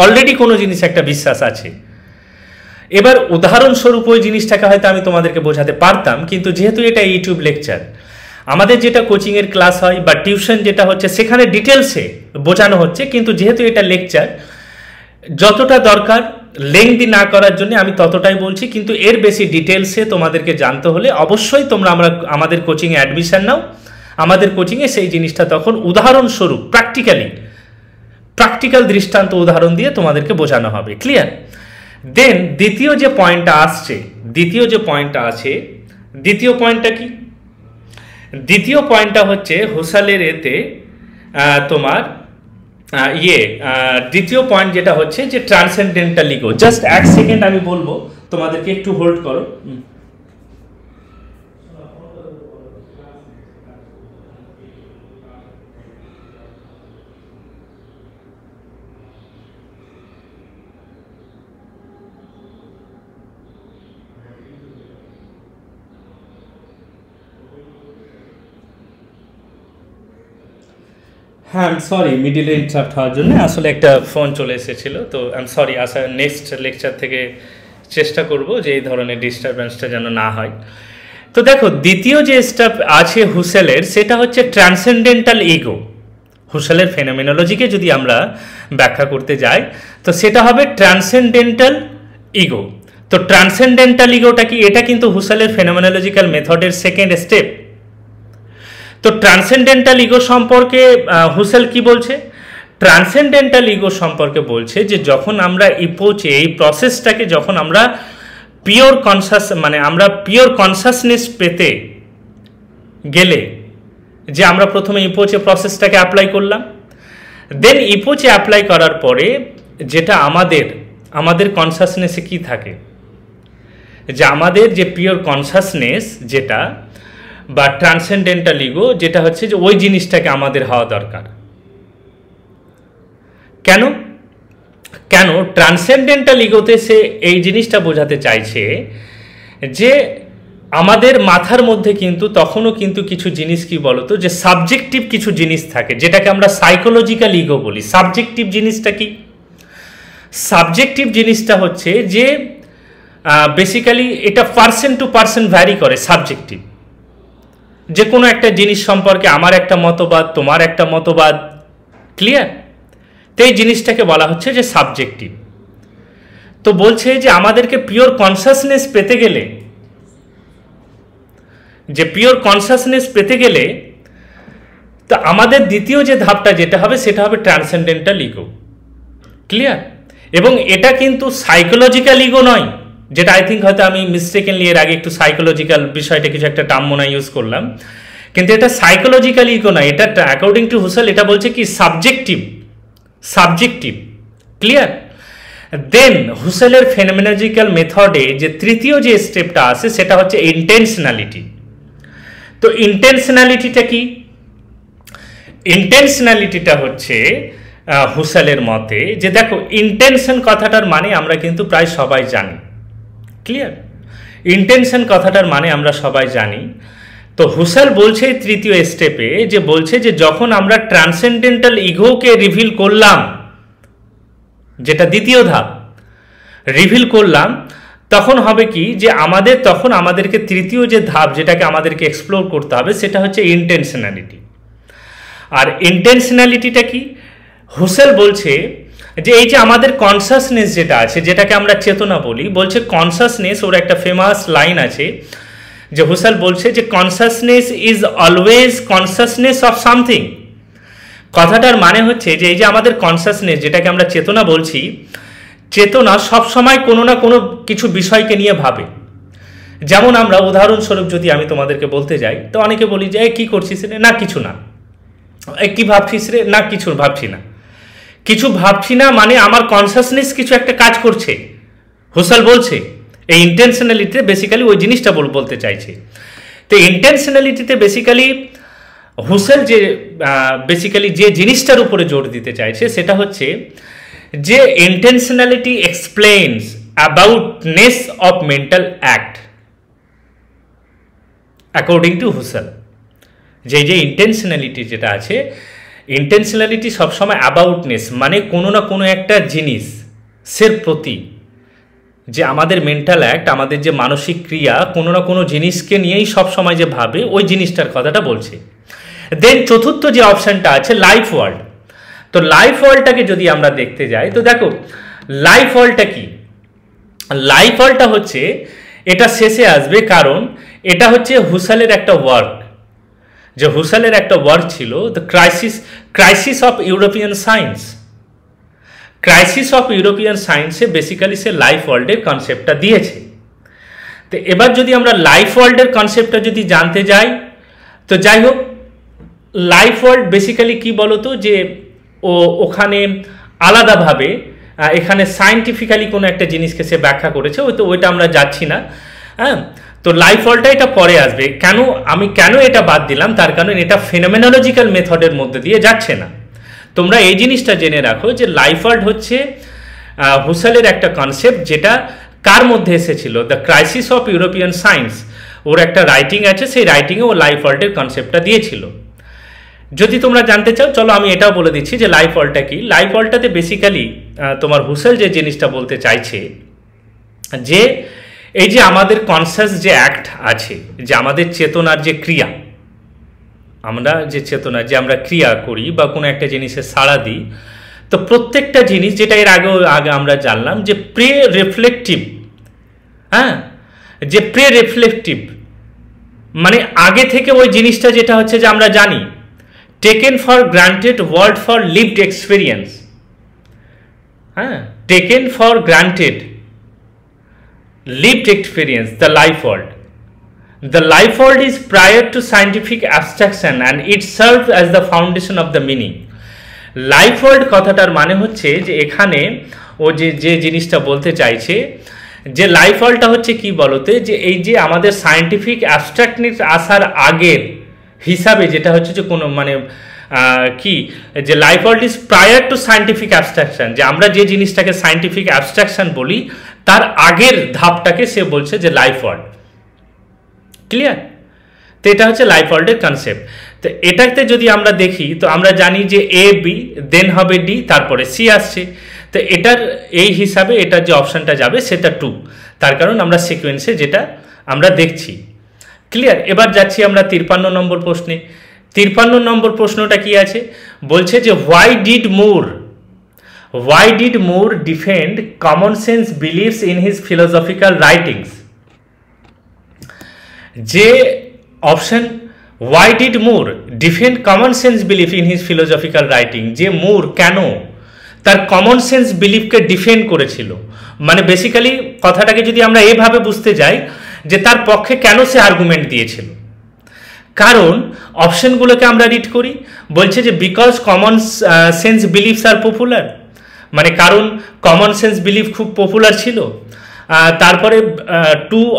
S1: অলরেডি কোনো জিনিস একটা বিশ্বাস আছে। এবার উদাহরণস্বরূপ ওই জিনিসটাকে হয়তো আমি তোমাদেরকে বোঝাতে পারতাম, কিন্তু যেহেতু এটা ইউটিউব লেকচার, আমাদের যেটা কোচিংয়ের ক্লাস হয় বা টিউশন যেটা হচ্ছে সেখানে ডিটেলসে বোঝানো হচ্ছে, কিন্তু যেহেতু এটা লেকচার, যতটা দরকার লেংদি না করার জন্য আমি ততটাই বলছি। কিন্তু এর বেশি ডিটেলসে তোমাদেরকে জানতে হলে অবশ্যই তোমরা আমাদের কোচিংয়ে অ্যাডমিশন নাও। আমাদের কোচিংয়ে সেই জিনিসটা তখন উদাহরণস্বরূপ প্র্যাকটিক্যাল দৃষ্টান্ত উদাহরণ দিয়ে তোমাদেরকে বোঝানো হবে। ক্লিয়ার? দেন দ্বিতীয় যে পয়েন্টটা আছে, দ্বিতীয় পয়েন্টটা কি? দ্বিতীয় পয়েন্টটা হচ্ছে হুসেলের এতে তোমার দ্বিতীয় পয়েন্ট যেটা হচ্ছে যে ট্রান্সেন্ডেন্টাল ইগো। জাস্ট এক সেকেন্ড আমি বলবো, তোমাদেরকে একটু হোল্ড করো। হ্যাঁ, সরি মিডিলে ইন্টারাপ্ট হওয়ার জন্য, আসলে একটা ফোন চলে এসেছিল, তো সরি। নেক্সট লেকচার থেকে চেষ্টা করব যে এই ধরনের ডিস্টারবেন্সটা যেন না হয়। তো দেখো, দ্বিতীয় যে স্টেপ আছে হুসেলের, সেটা হচ্ছে ট্রান্সেন্ডেন্টাল ইগো। হুসেলের ফেনোমেনোলজিকে যদি আমরা ব্যাখ্যা করতে যাই, তো সেটা হবে ট্রান্সেন্ডেন্টাল ইগো। তো ট্রান্সেন্ডেন্টাল ইগোটা কি? এটা কিন্তু হুসেলের ফেনোমেনোলজিক্যাল মেথডের সেকেন্ড স্টেপ। তো ট্রান্সেন্ডেন্টাল ইগো সম্পর্কে হুসেল কি বলছে? ট্রান্সেন্ডেন্টাল ইগো সম্পর্কে বলছে যে যখন আমরা ইপোচে এই প্রসেসটাকে, যখন আমরা আমরা পিওর কনসাসনেস পেতে গেলে, যে আমরা প্রথমে ইপোচে প্রসেসটাকে অ্যাপ্লাই করলাম, দেন ইপোচে অ্যাপ্লাই করার পরে যেটা আমাদের কনসাসনেসে কি থাকে, যে আমাদের যে পিওর কনসাসনেস যেটা বা ট্রান্সেন্ডেন্টাল ইগো, যেটা হচ্ছে যে ওই জিনিসটাকে আমাদের হওয়া দরকার। কেন ট্রান্সেন্ডেন্টাল ইগোতে সে এই জিনিসটা বোঝাতে চাইছে যে আমাদের মাথার মধ্যে কিন্তু তখনও কিন্তু কিছু জিনিস, কি বলতো, যে সাবজেক্টিভ কিছু জিনিস থাকে, যেটাকে আমরা সাইকোলজিক্যাল ইগো বলি। সাবজেক্টিভ জিনিসটা কি? সাবজেক্টিভ জিনিসটা হচ্ছে যে বেসিক্যালি এটা পার্সন টু পার্সন ভ্যারি করে। সাবজেক্টিভ যে কোনো একটা জিনিস সম্পর্কে আমার একটা মতবাদ, তোমার একটা মতবাদ। ক্লিয়ার? তো এই জিনিসটাকে বলা হচ্ছে যে সাবজেক্টিভ। তো বলছে যে আমাদেরকে পিওর কনসাসনেস পেতে গেলে, তো আমাদের দ্বিতীয় যে ধাপটা যেটা হবে, সেটা হবে ট্রান্সেন্ডেন্টাল ইগো। ক্লিয়ার? এবং এটা কিন্তু সাইকোলজিক্যাল ইগো নয়, যেটা আই থিঙ্ক হয়তো আমি মিস্টেকেনলি এর আগে একটু সাইকোলজিক্যাল বিষয়টা কিছু একটা টার্ম মনে ইউজ করলাম, কিন্তু এটা সাইকোলজিক্যাল ইগো নয়। এটা অ্যাকর্ডিং টু হুসেল এটা বলছে কি সাবজেক্টিভ। ক্লিয়ার? দেন হুসেলের ফেনোমেনোলজিক্যাল মেথডে যে তৃতীয় যে স্টেপটা আছে, সেটা হচ্ছে ইন্টেনশনালিটি। তো ইন্টেনশনালিটিটা কি? ইন্টেনশনালিটিটা হচ্ছে হুসেলের মতে যে দেখো, ইন্টেনশন কথাটার মানে আমরা কিন্তু প্রায় সবাই জানি। ক্লিয়ার? ইন্টেনশন কথাটার মানে আমরা সবাই জানি। তো হুসেল বলছে তৃতীয় স্টেপে, যে বলছে যে যখন আমরা ট্রান্সেন্ডেন্টাল ইগোকে রিভিল করলাম, যেটা দ্বিতীয় ধাপ, রিভিল করলাম, তখন হবে কি, যে তখন আমাদেরকে তৃতীয় যে ধাপ যেটাকে আমাদেরকে এক্সপ্লোর করতে হবে, সেটা হচ্ছে ইন্টেনশনালিটি। আর ইন্টেনশনালিটিটা কি? হুসেল বলছে যে এই যে আমাদের কনসাসনেস যেটা আছে, যেটাকে আমরা চেতনা বলি, বলছে কনসাসনেস, ওর একটা ফেমাস লাইন আছে যে হুসেল বলছে যে consciousness is always consciousness of something. কথাটার মানে হচ্ছে যে এই যে আমাদের কনসাসনেস, যেটাকে আমরা চেতনা বলছি, চেতনা সবসময় কোনো না কোনো কিছু বিষয়কে নিয়ে ভাবে। যেমন আমরা উদাহরণস্বরূপ যদি আমি তোমাদেরকে বলতে যাই, তো অনেকে বলি যে কি করছিস রে, না কিছু না। কি ভাবছিস রে, না কিছু ভাবছি না। কিছু ভাবছি না মানে আমার কনসাসনেস কিছু একটা কাজ করছে। হুসেল বলছে এই ইন্টেনশনালিটিতে বেসিক্যালি ওই জিনিসটা বলতে চাইছে। তো ইন্টেনশনালিটিতে বেসিক্যালি হুসেল যে বেসিক্যালি যে জিনিসটার উপরে জোর দিতে চাইছে সেটা হচ্ছে যে intentionality explains aboutness of mental act according to Husserl. যে ইন্টেনশনালিটি যেটা আছে, ইন্টেনশনালিটি সবসময় অ্যাবাউটনেস মানে কোনো না কোনো একটা জিনিসের প্রতি যে আমাদের মেন্টাল অ্যাক্ট, আমাদের যে মানসিক ক্রিয়া কোনো না কোনো জিনিসকে নিয়েই সবসময় যে ভাবে, ওই জিনিসটার কথাটা বলছে। দেন চতুর্থ যে অপশানটা আছে লাইফ ওয়ার্ল্ড। তো লাইফ ওয়ার্ল্ডটাকে যদি আমরা দেখতে যাই, তো দেখো লাইফ ওয়ার্ল্ডটা কি। লাইফ ওয়ার্ল্ডটা হচ্ছে, এটা শেষে আসবে, কারণ এটা হচ্ছে হুসেলের একটা ওয়ার্ক, যে হুসেলের একটা ওয়ার্ক ছিল the crisis of European science. Crisis of European সায়েন্সে বেসিক্যালি সে লাইফ ওয়ার্ল্ডের কনসেপ্টটা দিয়েছে। তো এবার যদি আমরা লাইফ ওয়ার্ল্ডের কনসেপ্টটা যদি জানতে যাই, তো যাই হোক, লাইফ ওয়ার্ল্ড বেসিক্যালি কি বলতো, যে ওখানে আলাদাভাবে এখানে সায়েন্টিফিক্যালি কোনো একটা জিনিসকে সে ব্যাখ্যা করেছে, তো ওইটা আমরা যাচ্ছি না। হ্যাঁ, তো লাইফ ওয়ার্ল্ডটা এটা পরে আসবে। আমি কেন এটা বাদ দিলাম, তার কারণ এটা ফেনোমেনোলজিক্যাল মেথডের মধ্যে দিয়ে যাচ্ছে না। তোমরা এই জিনিসটা জেনে রাখো যে লাইফ ওয়ার্ল্ড হচ্ছে হুসেলের একটা কনসেপ্ট, যেটা কার মধ্যে এসেছিল, the crisis of European science. ওর একটা রাইটিং আছে, সেই রাইটিংয়ে ও লাইফ ওয়ার্ল্ডের কনসেপ্টটা দিয়েছিল। যদি তোমরা জানতে চাও, চলো আমি এটাও বলে দিচ্ছি যে লাইফ ওয়ার্ল্ডটা কি। লাইফ ওয়ার্ল্ডটাতে বেসিক্যালি তোমার হুসেল যে জিনিসটা বলতে চাইছে, যে এই যে আমাদের কনসাস যে অ্যাক্ট আছে, যে আমাদের চেতনার যে ক্রিয়া, আমরা যে চেতনা, যে আমরা ক্রিয়া করি বা কোনো একটা জিনিসে সাড়া দিই, তো প্রত্যেকটা জিনিস, যেটা এর আগে আমরা জানলাম যে প্রে রিফ্লেকটিভ, হ্যাঁ, যে প্রে রিফ্লেকটিভ মানে আগে থেকে ওই জিনিসটা যেটা হচ্ছে যে আমরা জানি, taken for granted word for lived experience, হ্যাঁ, taken for granted lived experience, the life world. The life world is prior to scientific abstraction and it serves as the foundation of the meaning. Life world কথাটার মানে হচ্ছে যে এখানে ও যে জিনিসটা বলতে চাইছে, যে লাইফ ওয়ার্ল্ডটা হচ্ছে কি বলতে, যে এই যে আমাদের সায়েন্টিফিক অ্যাবস্ট্রাক্টনেস আসার আগের হিসাবে, যেটা হচ্ছে যে কোনো মানে কি, যে life world is prior two scientific abstraction, যে আমরা যে জিনিসটাকে সায়েন্টিফিক অ্যাবস্ট্রাকশন বলি তার আগের ধাপটাকে সে বলছে যে লাইফ ওয়ার্ল্ড। ক্লিয়ার? তো এটা হচ্ছে লাইফ ওয়ার্ল্ডের কনসেপ্ট। তো এটাতে যদি আমরা দেখি, তো আমরা জানি যে এ বি, দেন হবে ডি, তারপরে সি আসছে। তো এটার এই হিসাবে এটার যে অপশানটা যাবে সেটা 2, তার কারণ আমরা সিকোয়েন্সে যেটা আমরা দেখছি। ক্লিয়ার? এবার যাচ্ছি আমরা 53 নম্বর প্রশ্নে। 53 নম্বর প্রশ্নটা কি আছে, বলছে যে why did Moore defend common sense beliefs in his philosophical writings. যে option why did Moore defend common sense belief in his philosophical writing, যে মুর কেন তার কমন সেন্স বিলিভকে ডিফেন্ড করেছিল, মানে বেসিক্যালি কথাটাকে যদি আমরা এভাবে বুঝতে যাই, যে তার পক্ষে কেন সে আর্গুমেন্ট দিয়েছিল। কারণ অপশনগুলোকে আমরা রিড করি, বলছে যে because common sense believes are popular, মানে কারণ কমন সেন্স বিলিভ খুব পপুলার ছিল। তারপরে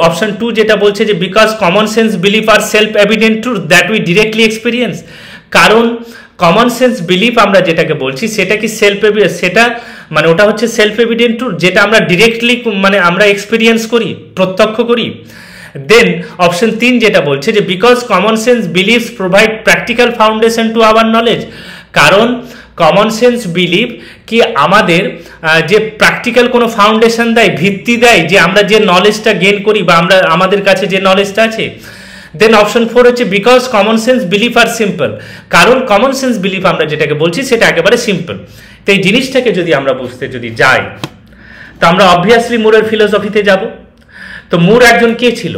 S1: অপশন 2 যেটা বলছে যে because common sense belief are self evident truth that we directly experience, কারণ কমন সেন্স বিলিভ আমরা যেটাকে বলছি সেটা কি সেটা মানে ওটা হচ্ছে সেলফ এভিডেন্ট ট্রুথ, যেটা আমরা ডিরেক্টলি মানে আমরা এক্সপিরিয়েন্স করি, প্রত্যক্ষ করি। দেন অপশন 3 যেটা বলছে যে because common sense believes provide practical foundation to our knowledge, কারণ কমন সেন্স বিলিভ কি আমাদের যে প্র্যাকটিক্যাল কোনো ফাউন্ডেশন দেয়, ভিত্তি দেয়, যে আমরা যে নলেজটা গেইন করি বা আমাদের কাছে যে নলেজটা আছে, দেন অপশন 4 হচ্ছে because common sense belief are simple, কারণ কমন সেন্স বিলিফ আমরা যেটাকে বলছি সেটা একেবারে সিম্পল। তো এই জিনিসটাকে যদি আমরা বুঝতে যদি যাই, তো আমরা অবভিয়াসলি মুরের ফিলোসফিতে যাব। তো মুর একজন কে ছিল?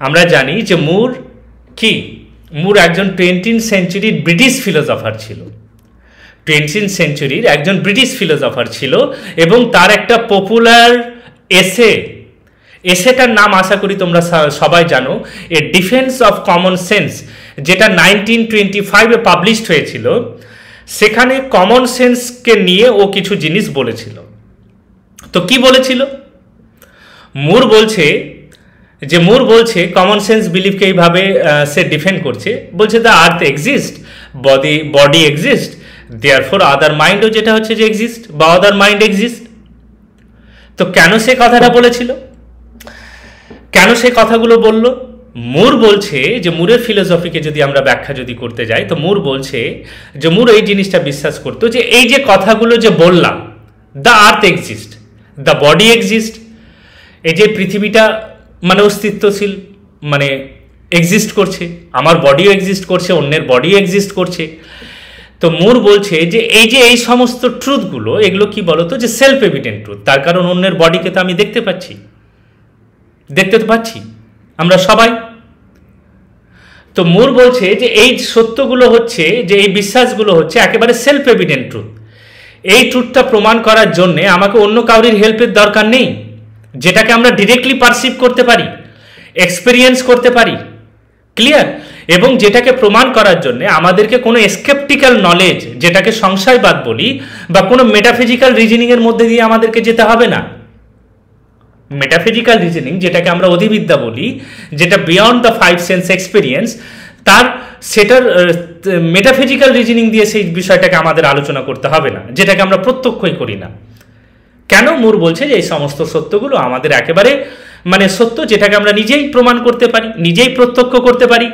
S1: আমরা জানি যে মুর কি, মুর একজন 20th সেঞ্চুরির ব্রিটিশ ফিলোসফার ছিল। 20th সেঞ্চুরির একজন ব্রিটিশ ফিলোসফার ছিল এবং তার একটা পপুলার এসেটার নাম আশা করি তোমরা সবাই জানো, এ ডিফেন্স অফ কমন সেন্স, যেটা 1925-এ পাবলিশড হয়েছিল। সেখানে কমন সেন্সকে নিয়ে ও কিছু জিনিস বলেছিল। তো কি বলেছিল? মুর বলছে কমন সেন্স বিলিফকে এইভাবে সে ডিফেন্ড করছে, বলছে the earth exist, body exist, therefore other মাইন্ডও যেটা হচ্ছে যে এক্সিস্ট বা আদার মাইন্ড এক্সিস্ট। তো কেন সে কথাটা বলেছিল, কেন সে কথাগুলো বলল? মুর বলছে যে মুরের ফিলোসফিকে যদি আমরা ব্যাখ্যা যদি করতে যাই, তো মুর বলছে যে মুর এই জিনিসটা বিশ্বাস করতো যে এই যে কথাগুলো যে বললাম, the earth exist, the body exist, এই যে পৃথিবীটা মানে অস্তিত্বশীল, মানে এক্সিস্ট করছে, আমার বডিও এক্সিস্ট করছে, অন্যের বডিও এক্সিস্ট করছে। তো মুর বলছে যে এই সমস্ত ট্রুথগুলো, এগুলো কি বলতো যে সেলফ এভিডেন্ট ট্রুথ, তার কারণ অন্যের বডিকে তো আমি দেখতে তো পাচ্ছি আমরা সবাই। তো মুর বলছে যে এই সত্যগুলো হচ্ছে, যে এই বিশ্বাসগুলো হচ্ছে একেবারে সেলফ এভিডেন্ট ট্রুথ। এই ট্রুথটা প্রমাণ করার জন্য আমাকে অন্য কাউরির হেল্পের দরকার নেই, যেটাকে আমরা ডিরেক্টলি পারসিভ করতে পারি, এক্সপেরিয়েন্স করতে পারি। ক্লিয়ার? এবং যেটাকে প্রমাণ করার জন্য আমাদেরকে কোনো স্কেপটিক্যাল নলেজ, যেটাকে সংশয়বাদ বলি, বা কোনো মেটাফিজিক্যাল রিজনিংয়ের মধ্যে দিয়ে আমাদেরকে যেতে হবে না। মেটাফিজিক্যাল রিজনিং, যেটাকে আমরা অধিবিদ্যা বলি, যেটা বিয়ন্ড দ্য 5 সেন্স এক্সপিরিয়েন্স, সেটার মেটাফিজিক্যাল রিজনিং দিয়ে সেই বিষয়টাকে আমাদের আলোচনা করতে হবে না, যেটাকে আমরা প্রত্যক্ষই করি না। কেন? মুর বলছে যে এই সমস্ত সত্যগুলো আমাদের একেবারে মানে সত্য, যেটাকে আমরা নিজেই প্রমাণ করতে পারি, নিজেই প্রত্যক্ষ করতে পারি।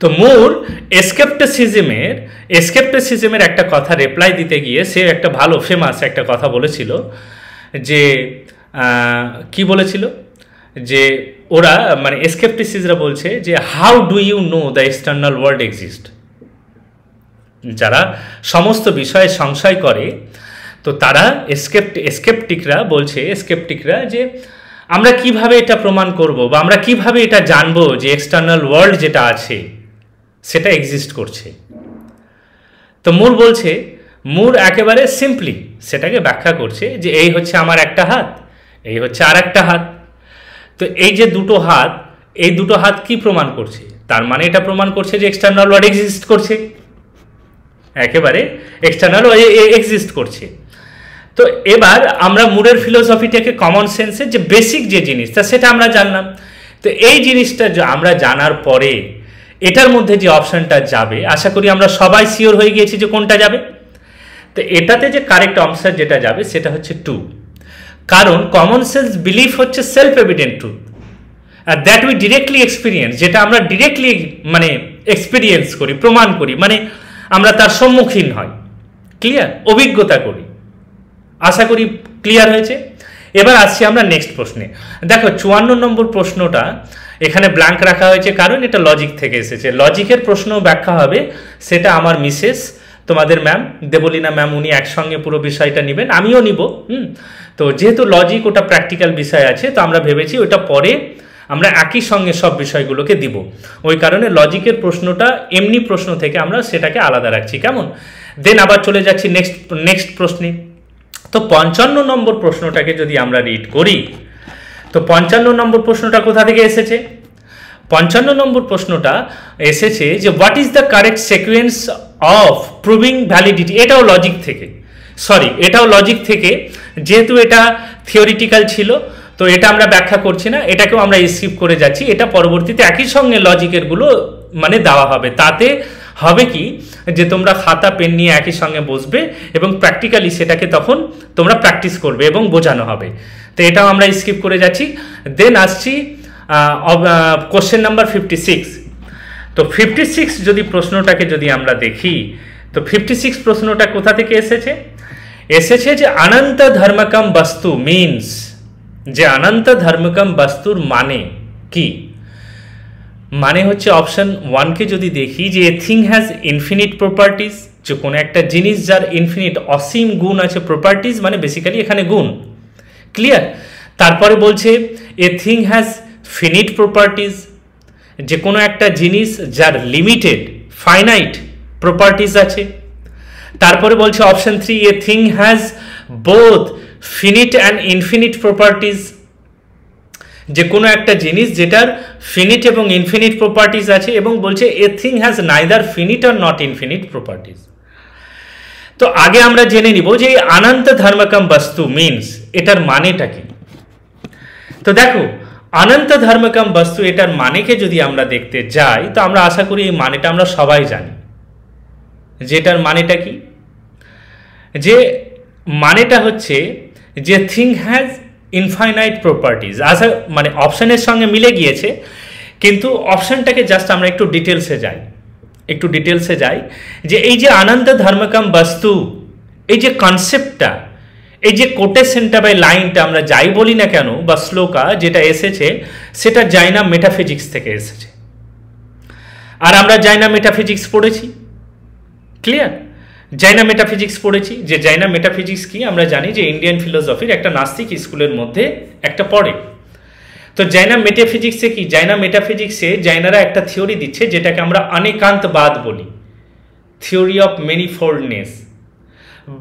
S1: তো মুর এসকেপ্টিসিজমের একটা কথা রিপ্লাই দিতে গিয়ে সে একটা ভালো ফেমাস একটা কথা বলেছিল, যে কি বলেছিল, যে ওরা মানে এসকেপ্টিসিস্টরা বলছে যে how do you know the external world exist. যারা সমস্ত বিষয়ে সংশয় করে, তো তারা স্কেপটিকরা যে আমরা কিভাবে এটা প্রমাণ করব, বা আমরা কিভাবে এটা জানবো যে এক্সটার্নাল ওয়ার্ল্ড যেটা আছে সেটা এক্সিস্ট করছে। তো মুর একেবারে সিম্পলি সেটাকে ব্যাখ্যা করছে যে এই হচ্ছে আমার একটা হাত, এই হচ্ছে আর একটা হাত। তো এই যে দুটো হাত, এই দুটো হাত কি প্রমাণ করছে? তার মানে এটা প্রমাণ করছে যে এক্সটার্নাল ওয়ার্ল্ড এক্সিস্ট করছে, একেবারে এক্সটার্নাল এক্সিস্ট করছে। তো এবার আমরা মুরের ফিলোসফিটাকে কমন সেন্সের যে বেসিক যে জিনিসটা সেটা আমরা জানলাম। তো এই জিনিসটা আমরা জানার পরে এটার মধ্যে যে অপশনটা যাবে, আশা করি আমরা সবাই শিওর হয়ে গিয়েছি যে কোনটা যাবে। তো এটাতে যে কারেক্ট আনসার যেটা যাবে সেটা হচ্ছে 2, কারণ কমন সেন্স বিলিফ হচ্ছে সেলফ এভিডেন্ট ট্রুথ, আর দ্যাট উই ডিরেক্টলি এক্সপিরিয়েন্স, যেটা আমরা ডিরেক্টলি মানে এক্সপিরিয়েন্স করি, প্রমাণ করি, মানে আমরা তার সম্মুখীন হই। ক্লিয়ার? অভিজ্ঞতা করি। আশা করি ক্লিয়ার হয়েছে। এবার আসছি আমরা নেক্সট প্রশ্নে। দেখো 54 নম্বর প্রশ্নটা এখানে ব্ল্যাঙ্ক রাখা হয়েছে, কারণ এটা লজিক থেকে এসেছে। লজিকের প্রশ্ন ব্যাখ্যা হবে, সেটা আমার মিসেস তোমাদের ম্যাম দেবলীনা ম্যাম, উনি একসঙ্গে পুরো বিষয়টা নেবেন, আমিও নিব। তো যেহেতু লজিক ওটা প্র্যাকটিক্যাল বিষয় আছে, তো আমরা ভেবেছি ওটা পরে আমরা একই সঙ্গে সব বিষয়গুলোকে দিব। ওই কারণে লজিকের প্রশ্নটা এমনি প্রশ্ন থেকে আমরা সেটাকে আলাদা রাখছি, কেমন? দেন আবার চলে যাচ্ছি নেক্সট প্রশ্নে। তো 55 নম্বর প্রশ্নটাকে যদি আমরা রিড করি, তো 55 নম্বর প্রশ্নটা কোথা থেকে এসেছে? 55 নম্বর প্রশ্নটা এসেছে যে what is the correct sequence of proving validity. এটাও লজিক থেকে, যেহেতু এটা থিওরিটিক্যাল ছিল, তো এটা আমরা ব্যাখ্যা করছি না, এটাকেও আমরা স্কিপ করে যাচ্ছি। এটা পরবর্তীতে একই সঙ্গে লজিকের গুলো মানে দেওয়া হবে। তাতে হবে কি, যে তোমরা খাতা পেন নিয়ে একই সঙ্গে বসবে এবং প্র্যাকটিক্যালি সেটাকে তখন তোমরা প্র্যাকটিস করবে এবং বোঝানো হবে। তো এটাও আমরা স্কিপ করে যাচ্ছি। দেন আসছি কোশ্চেন নাম্বার 56। তো 56 যদি প্রশ্নটাকে যদি আমরা দেখি, তো 56 প্রশ্নটা কোথা থেকে এসেছে যে অনন্ত ধর্মকম বস্তু মিনস, যে অনন্ত ধর্মকম বস্তুর মানে কি? মানে হচ্ছে অপশন 1কে যদি দেখি যে a thing has infinite properties, যে কোনো একটা জিনিস যার ইনফিনিট অসীম গুণ আছে, প্রপার্টিজ মানে বেসিক্যালি এখানে গুণ, ক্লিয়ার। তারপরে বলছে এ থিং হ্যাজ ফিনিট প্রপার্টিজ, যে কোনো একটা জিনিস যার লিমিটেড ফাইনাইট প্রপার্টিজ আছে। তারপরে বলছে option 3 a thing has both finite and infinite properties, যে কোনো একটা জিনিস যেটার ফিনিট এবং ইনফিনিট প্রপার্টিজ আছে, এবং বলছে a thing has neither finite or not infinite properties. তো আগে আমরা জেনে নিব যে এই অনন্ত ধর্মকম বস্তু মিনস এটার মানেটা কি। তো দেখো অনন্ত ধর্মকম বস্তু এটার মানেকে যদি আমরা দেখতে যাই তো আমরা আশা করি এই মানেটা আমরা সবাই জানি। যেটার মানেটা কি, যে মানেটা হচ্ছে যে থিং হ্যাজ ইনফাইনাইট প্রপার্টিজ। আশা মানে অপশনের সঙ্গে মিলে গিয়েছে, কিন্তু অপশনটাকে জাস্ট আমরা একটু ডিটেলসে যাই যে এই যে অনন্ত ধর্মকম বস্তু, এই যে কনসেপ্টটা, এই যে কোটেশনটা বা লাইনটা আমরা যাই বলি না কেন বা শ্লোকা যেটা এসেছে সেটা জাইনা মেটাফিজিক্স থেকে এসেছে। আর আমরা জাইনা মেটাফিজিক্স পড়েছি, ক্লিয়ার। জাইনা মেটাফিজিক্স পড়েছি, যে জাইনা মেটাফিজিক্স কি আমরা জানি যে ইন্ডিয়ান ফিলোসফির একটা নাস্তিক স্কুলের মধ্যে একটা পড়ে। তো জাইনা মেটাফিজিক্সে কি, জাইনা মেটাফিজিক্সে জাইনারা একটা থিওরি দিচ্ছে যেটাকে আমরা অনেকান্তবাদ বলি, থিওরি অফ মেনিফোল্ডনেস,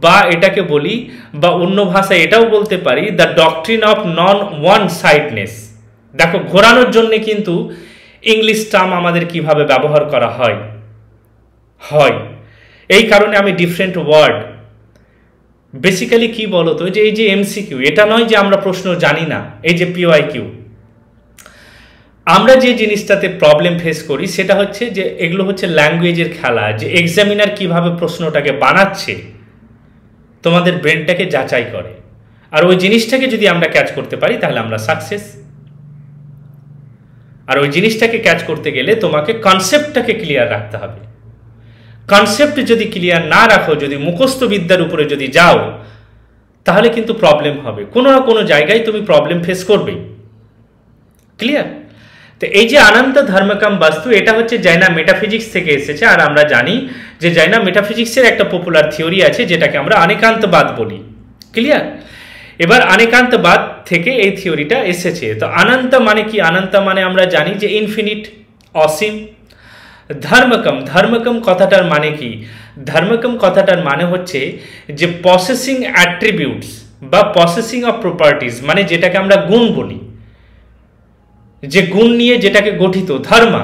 S1: বা এটাকে বলি বা অন্য ভাষায় এটাও বলতে পারি the doctrine of non one সাইডনেস। দেখো ঘোরানোর জন্য কিন্তু ইংলিশ টার্ম আমাদের কিভাবে ব্যবহার করা হয়, এই কারণে আমি ডিফারেন্ট ওয়ার্ড বেসিক্যালি কি বলতো, যে এই যে এমসিকিউ, এটা নয় যে আমরা প্রশ্ন জানি না, এই যে পিওয়াইকিউ, আমরা যে জিনিসটাতে প্রবলেম ফেস করি সেটা হচ্ছে যে এগুলো হচ্ছে ল্যাঙ্গুয়েজের খেলা, যে এক্সামিনার কিভাবে প্রশ্নটাকে বানাচ্ছে, তোমাদের ব্রেনটাকে যাচাই করে, আর ওই জিনিসটাকে যদি আমরা ক্যাচ করতে পারি তাহলে আমরা সাকসেস। আর ওই জিনিসটাকে ক্যাচ করতে গেলে তোমাকে কনসেপ্টটাকে ক্লিয়ার রাখতে হবে। কনসেপ্ট যদি ক্লিয়ার না রাখো, যদি মুখস্থ বিদ্যার উপরে যদি যাও, তাহলে কিন্তু প্রবলেম হবে, কোনো না কোনো জায়গায় তুমি প্রবলেম ফেস করবে, ক্লিয়ার। তো এই যে অনন্ত ধর্মকম বস্তু, এটা হচ্ছে জাইনা মেটাফিজিক্স থেকে এসেছে। আর আমরা জানি যে জাইনা মেটাফিজিক্সের একটা পপুলার থিওরি আছে যেটাকে আমরা অনেকান্তবাদ বলি, ক্লিয়ার। এবার অনেকান্তবাদ থেকে এই থিওরিটা এসেছে। তো অনন্ত মানে কি, অনন্ত মানে আমরা জানি যে ইনফিনিট, অসীম। ধর্মকম কথাটার মানে কি, ধর্মকম কথাটার মানে হচ্ছে যে পসেসিং অ্যাট্রিবিউটস বা পসেসিং অফ প্রপার্টিজ, মানে যেটাকে আমরা গুণ বলি, যে গুণ নিয়ে যেটাকে গঠিত। ধর্মা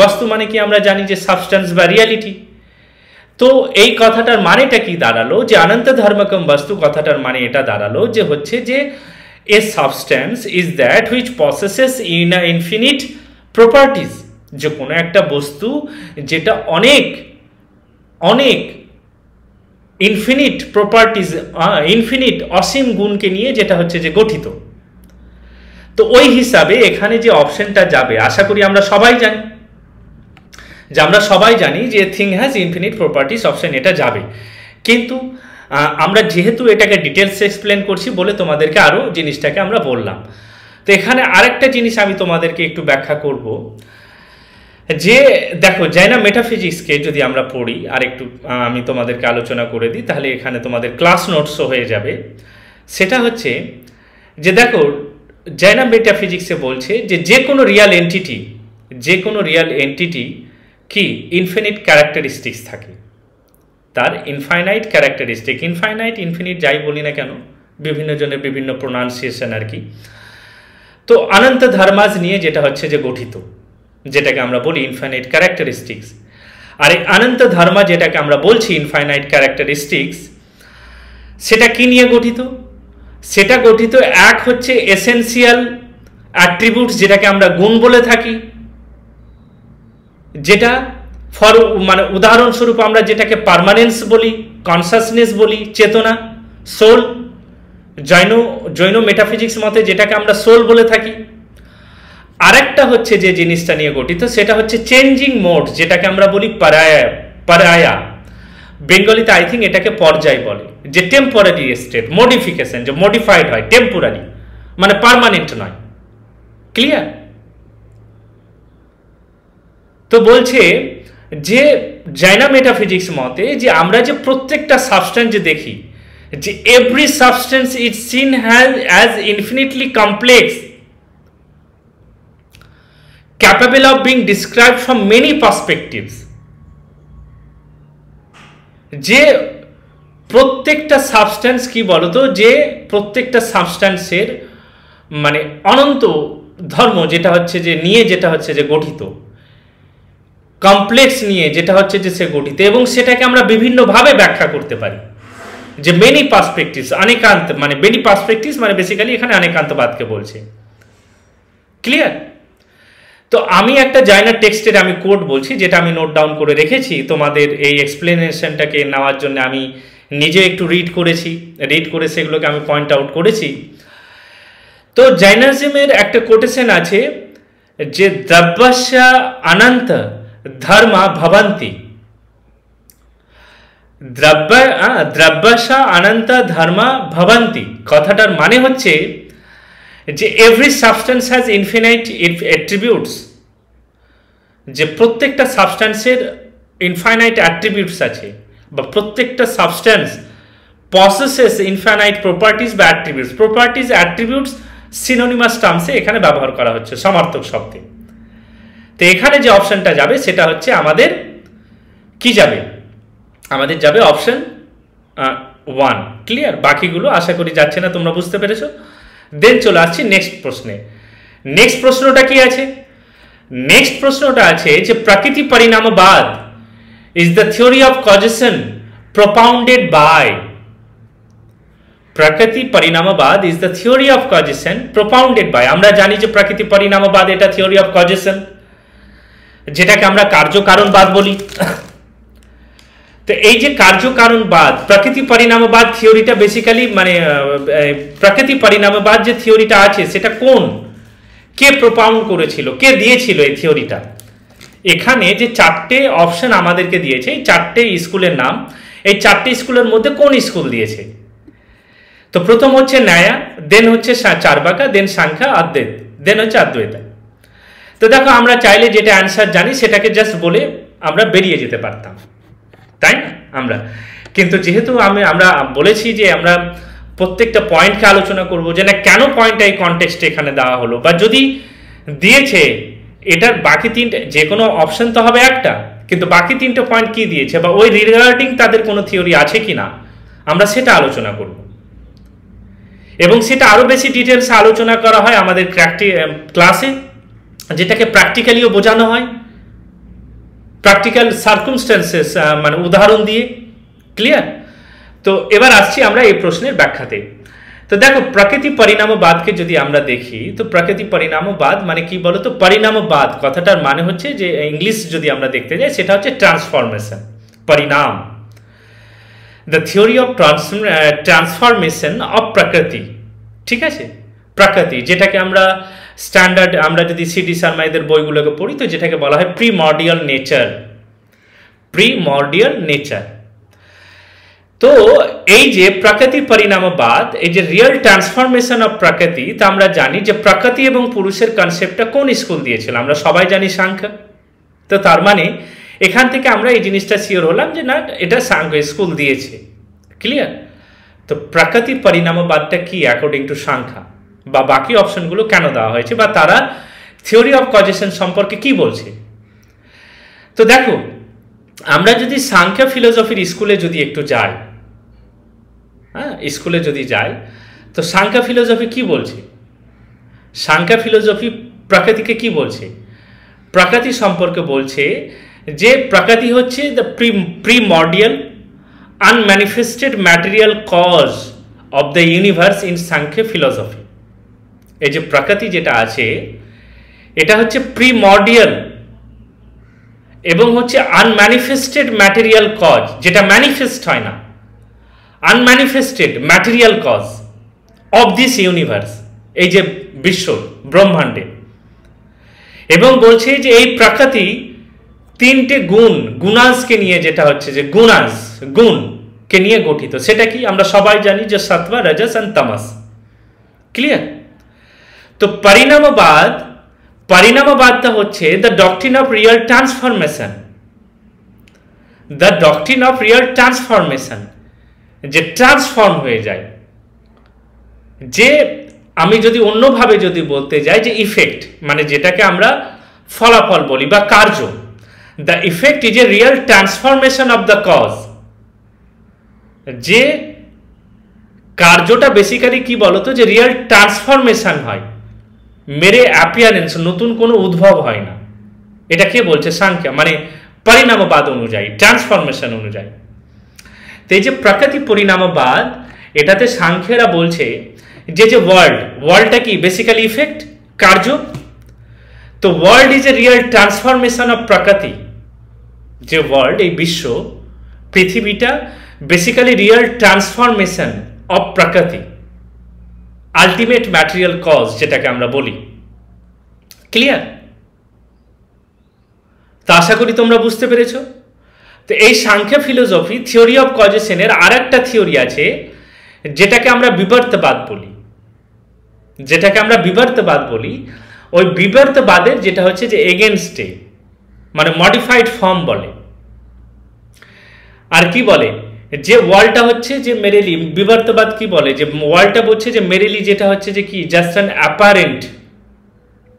S1: বস্তু মানে কি আমরা জানি যে সাবস্টেন্স বা রিয়ালিটি। তো এই কথাটার মানেটা কি দাঁড়ালো, যে অনন্ত ধর্মকম বস্তু কথাটার মানে এটা দাঁড়ালো যে হচ্ছে যে a substance is that which possesses in a infinite properties, যে কোনো একটা বস্তু যেটা অনেক ইনফিনিট প্রপার্টিজ, ইনফিনিট অসীম গুণকে নিয়ে যেটা হচ্ছে যে গঠিত। তো ওই হিসাবে এখানে যে অপশনটা যাবে, আশা করি আমরা সবাই জানি যে thing has infinite properties, option এটা যাবে। কিন্তু আমরা যেহেতু এটাকে ডিটেলস এক্সপ্লেন করছি বলে তোমাদেরকে আরো জিনিসটাকে আমরা বললাম। তো এখানে আরেকটা জিনিস আমি তোমাদেরকে একটু ব্যাখ্যা করব, যে দেখো জাইনা মেটাফিজিক্সকে যদি আমরা পড়ি আর একটু আমি তোমাদেরকে আলোচনা করে দিই, তাহলে এখানে তোমাদের ক্লাস নোটসও হয়ে যাবে। সেটা হচ্ছে যে দেখো জাইনা মেটাফিজিক্সে বলছে যে কোনো রিয়াল এন্টিটি কি ইনফিনিট ক্যারেক্টারিস্টিক্স থাকে, তার ইনফাইনাইট ক্যারেক্টারিস্টিক, ইনফিনিট যাই বলি না কেন, বিভিন্ন জনের বিভিন্ন প্রোনাউন্সিয়েশন আর কি। তো অনন্ত ধর্মাজ নিয়ে যেটা হচ্ছে যে গঠিত, যেটাকে আমরা বলি ইনফাইনাইট ক্যারেক্টারিস্টিক্স। আর এই অনন্ত ধর্মা যেটাকে আমরা বলছি ইনফাইনাইট ক্যারেক্টারিস্টিক্স, সেটা কি নিয়ে গঠিত? সেটা গঠিত এক হচ্ছে এসেনশিয়াল অ্যাট্রিবিউটস, যেটাকে আমরা গুণ বলে থাকি, যেটা মানে উদাহরণস্বরূপ আমরা যেটাকে পার্মানেন্স বলি, কনসাসনেস বলি, চেতনা, সোল। জৈন মেটাফিজিক্স মতে যেটাকে আমরা সোল বলে থাকি। আরেকটা হচ্ছে যে জিনিসটা নিয়ে গঠিত সেটা হচ্ছে চেঞ্জিং মোড, যেটাকে আমরা বলি পারায়া। বেঙ্গলিতে আই থিঙ্ক এটাকে পর্যায় বলে, যে টেম্পোরারি স্টেট, মডিফিকেশন, যে মডিফাইড হয়, টেম্পোরারি মানে পার্মানেন্ট নয়, ক্লিয়ার। তো বলছে যে জাইনা মেটাফিজিক্স মতে যে আমরা যে প্রত্যেকটা সাবস্টেন্স যে দেখি, যে every substance is seen as infinitely complex, capable of being describe from many perspectives. যে প্রত্যেকটা সাবস্টেন্স কি বলতো, যে প্রত্যেকটা সাবস্টেন্সের মানে অনন্ত ধর্ম যেটা হচ্ছে যে নিয়ে যেটা হচ্ছে যে গঠিত, কমপ্লেক্স নিয়ে যেটা হচ্ছে যে সে গঠিত, এবং সেটাকে আমরা বিভিন্নভাবে ব্যাখ্যা করতে পারি। যে মেনি পার্সপেক্টিভস, অনেকান্ত মানে মেনি পার্সপেক্টিভস মানে বেসিক্যালি এখানে অনেকান্তবাদকে বলছে। ক্লিয়ার? তো আমি একটা জাইনার টেক্সটের আমি কোড বলছি, যেটা আমি নোট ডাউন করে রেখেছি তোমাদের এই এক্সপ্লেনেশনটাকে নেওয়ার জন্য। আমি নিজে একটু রিড করে সেগুলোকে আমি পয়েন্ট আউট করেছি। তো জাইনাজমের একটা কোটেশন আছে যে দ্রব্যস্য অনন্ত ধর্মা ভবন্তি, দ্রব্যস্য অনন্ত ধর্মা ভবন্তি। কথাটার মানে হচ্ছে যে every substance has infinite attributes, যে প্রত্যেকটা সাবস্টেন্সের ইনফাইনাইট অ্যাট্রিবিউটস আছে, বা প্রত্যেকটা সাবস্টেন্স পসেসেস ইনফাইনাইট প্রপার্টিজ বা অ্যাট্রিবিউটস। প্রপার্টিজ অ্যাট্রিবিউটস সিনোনিমাস টার্মসে এখানে ব্যবহার করা হচ্ছে, সমার্থক শব্দে। তো এখানে যে অপশনটা যাবে সেটা হচ্ছে আমাদের কি যাবে, আমাদের যাবে অপশন 1। ক্লিয়ার? বাকিগুলো আশা করি যাচ্ছে না, তোমরা বুঝতে পেরেছো। দেন চলে আসছি নেক্সট প্রশ্নে। নেক্সট প্রশ্নটা কি আছে? নেক্সট প্রশ্নটা আছে যে prakriti parinamavada is the theory of causation propounded by. Prakriti parinamavada is the theory of causation propounded by. আমরা জানি যে প্রকৃতি পরিণামবাদ এটা থিওরি অফ কজেশন, যেটাকে আমরা কার্যকারণবাদ বলি। তো এই যে কার্যকারণবাদ, প্রকৃতি পরিণামবাদ থিওরিটা বেসিক্যালি মানে প্রকৃতি পরিণামবাদ যে থিওরিটা আছে সেটা কে প্রপাউন্ড করেছিল, কে দিয়েছিল এই থিওরিটা? এখানে যে 4টে অপশন আমাদেরকে দিয়েছে, এই 4টে স্কুলের নাম, এই 4টে স্কুলের মধ্যে কোন স্কুল দিয়েছে? তো প্রথম হচ্ছে ন্যায়া, দেন হচ্ছে চার্বাকা, দেন সাংখ্য, অদ্বৈত, দেন হচ্ছে অদ্বৈতা। তো দেখো আমরা চাইলে যেটা অ্যান্সার জানি সেটাকে জাস্ট বলে আমরা বেরিয়ে যেতে পারতাম, তাই না? আমরা কিন্তু যেহেতু আমরা বলেছি যে আমরা প্রত্যেকটা পয়েন্টকে আলোচনা করব, যে না কেন পয়েন্টটা এই কনটেক্সটে এখানে দেওয়া হলো, বা যদি দিয়েছে এটার বাকি 3টে, যে কোনো অপশন তো হবে একটা, কিন্তু বাকি 3টে পয়েন্ট কি দিয়েছে, বা ওই রিগার্ডিং তাদের কোনো থিওরি আছে কি না, আমরা সেটা আলোচনা করব। এবং সেটা আরো বেশি ডিটেলসে আলোচনা করা হয় আমাদের ক্লাসে, যেটাকে প্র্যাকটিক্যালিও বোঝানো হয়, প্র্যাকটিক্যাল সার্কামস্ট্যান্সেস মানে উদাহরণ দিয়ে। ক্লিয়ার? তো এবার আসছি আমরা এই প্রশ্নের ব্যাখ্যাতে। তো দেখো প্রকৃতি পরিণামবাদকে যদি আমরা দেখি, তো প্রকৃতি পরিণামবাদ মানে কি বলতো? পরিণামবাদ কথাটার মানে হচ্ছে যে ইংলিশ যদি আমরা দেখতে যাই সেটা হচ্ছে ট্রান্সফরমেশন, পরিণাম। The theory of transformation of প্রকৃতি। ঠিক আছে? প্রকৃতি যেটাকে আমরা স্ট্যান্ডার্ড, আমরা যদি সিডি শর্মা এদের বইগুলোকে পড়ি, তো যেটাকে বলা হয় প্রিমর্ডিয়াল নেচার। Primordial nature. তো এই যে প্রকৃতি পরিণামবাদ, এই যে রিয়েল ট্রান্সফরমেশন অফ প্রকৃতি, তা আমরা জানি যে প্রকৃতি এবং পুরুষের কনসেপ্টটা কোন স্কুল দিয়েছিল? আমরা সবাই জানি সাংখ্য। তো তার মানে এখান থেকে আমরা এই জিনিসটা শিওর হলাম যে না, এটা সাংখ্য স্কুল দিয়েছে। ক্লিয়ার? তো প্রকৃতি পরিণামবাদটা কি অ্যাকর্ডিং টু সাংখ্য, বা বাকি অপশনগুলো কেন দেওয়া হয়েছে, বা তারা থিওরি অফ কজেশন সম্পর্কে কি বলছে? তো দেখো আমরা যদি সাংখ্য ফিলোসফির স্কুলে যদি একটু যাই, হ্যাঁ স্কুলে যদি যাই, তো সাংখ্য ফিলোসফি কি বলছে? সাংখ্য ফিলোসফি প্রকৃতিকে কি বলছে? প্রকৃতি সম্পর্কে বলছে যে প্রকৃতি হচ্ছে the primordial unmanifested material cause of the universe in Samkhya philosophy. এই যে প্রকৃতি যেটা আছে এটা হচ্ছে প্রিমর্ডিয়াল এবং হচ্ছে আনম্যানিফেস্টেড ম্যাটেরিয়াল কজ, যেটা ম্যানিফেস্ট হয় না, unmanifested material cause of this universe, এই যে বিশ্ব ব্রহ্মাণ্ডে। এবং বলছে যে এই প্রকৃতি 3টে গুণাসকে নিয়ে, যেটা হচ্ছে যে গুণকে নিয়ে গঠিত। সেটা কি আমরা সবাই জানি যে সত্ত্ব, রজস এন্ড তামস। ক্লিয়ার? তো পরিণামবাদ পরিণামবাদটা হচ্ছে the doctrine of real transformation, the doctrine of real transformation, যে ট্রান্সফর্ম হয়ে যায়, যে আমি যদি অন্যভাবে যদি বলতে যাই যে ইফেক্ট, মানে যেটাকে আমরা ফলাফল বলি বা কার্য, the effect is a real transformation of the cause, যে কার্যটা বেসিক্যালি কি বলতো, যে রিয়েল ট্রান্সফরমেশন হয়, মেরে অ্যাপিয়ারেন্স, নতুন কোনো উদ্ভব হয় না। এটা কে বলছে? সাংখ্য, মানে পরিণামবাদ অনুযায়ী, ট্রান্সফরমেশন অনুযায়ী। তো এই যে প্রকৃতি পরিণামবাদ, এটাতে সাংখ্যেরা বলছে যে যে ওয়ার্ল্ডটা কি বেসিক্যালি ইফেক্ট, কার্য। তো world is a real transformation of প্রকৃতি, যে ওয়ার্ল্ড, এই বিশ্ব, পৃথিবীটা বেসিক্যালি রিয়েল ট্রান্সফরমেশন অফ প্রকৃতি, আলটিমেট ম্যাটেরিয়াল কজ যেটাকে আমরা বলি। ক্লিয়ার? তো আশা করি তোমরা বুঝতে পেরেছো। তো এই সাংখ্য ফিলোসফি, থিওরি অফ কজেশনের আর একটা থিওরি আছে যেটাকে আমরা বিবর্তবাদ বলি, যেটাকে আমরা বিবর্তবাদ বলি। ওই বিবর্তবাদের যেটা হচ্ছে যে এগেনস্টে, মানে মডিফাইড ফর্ম বলে। আর কি বলে, যে ওয়ার্ল্ডটা হচ্ছে যে মেরেলি, বিবর্তবাদ কি বলে, যে ওয়ার্ল্ডটা বলছে যে মেরেলি যেটা হচ্ছে যে কি just an apparent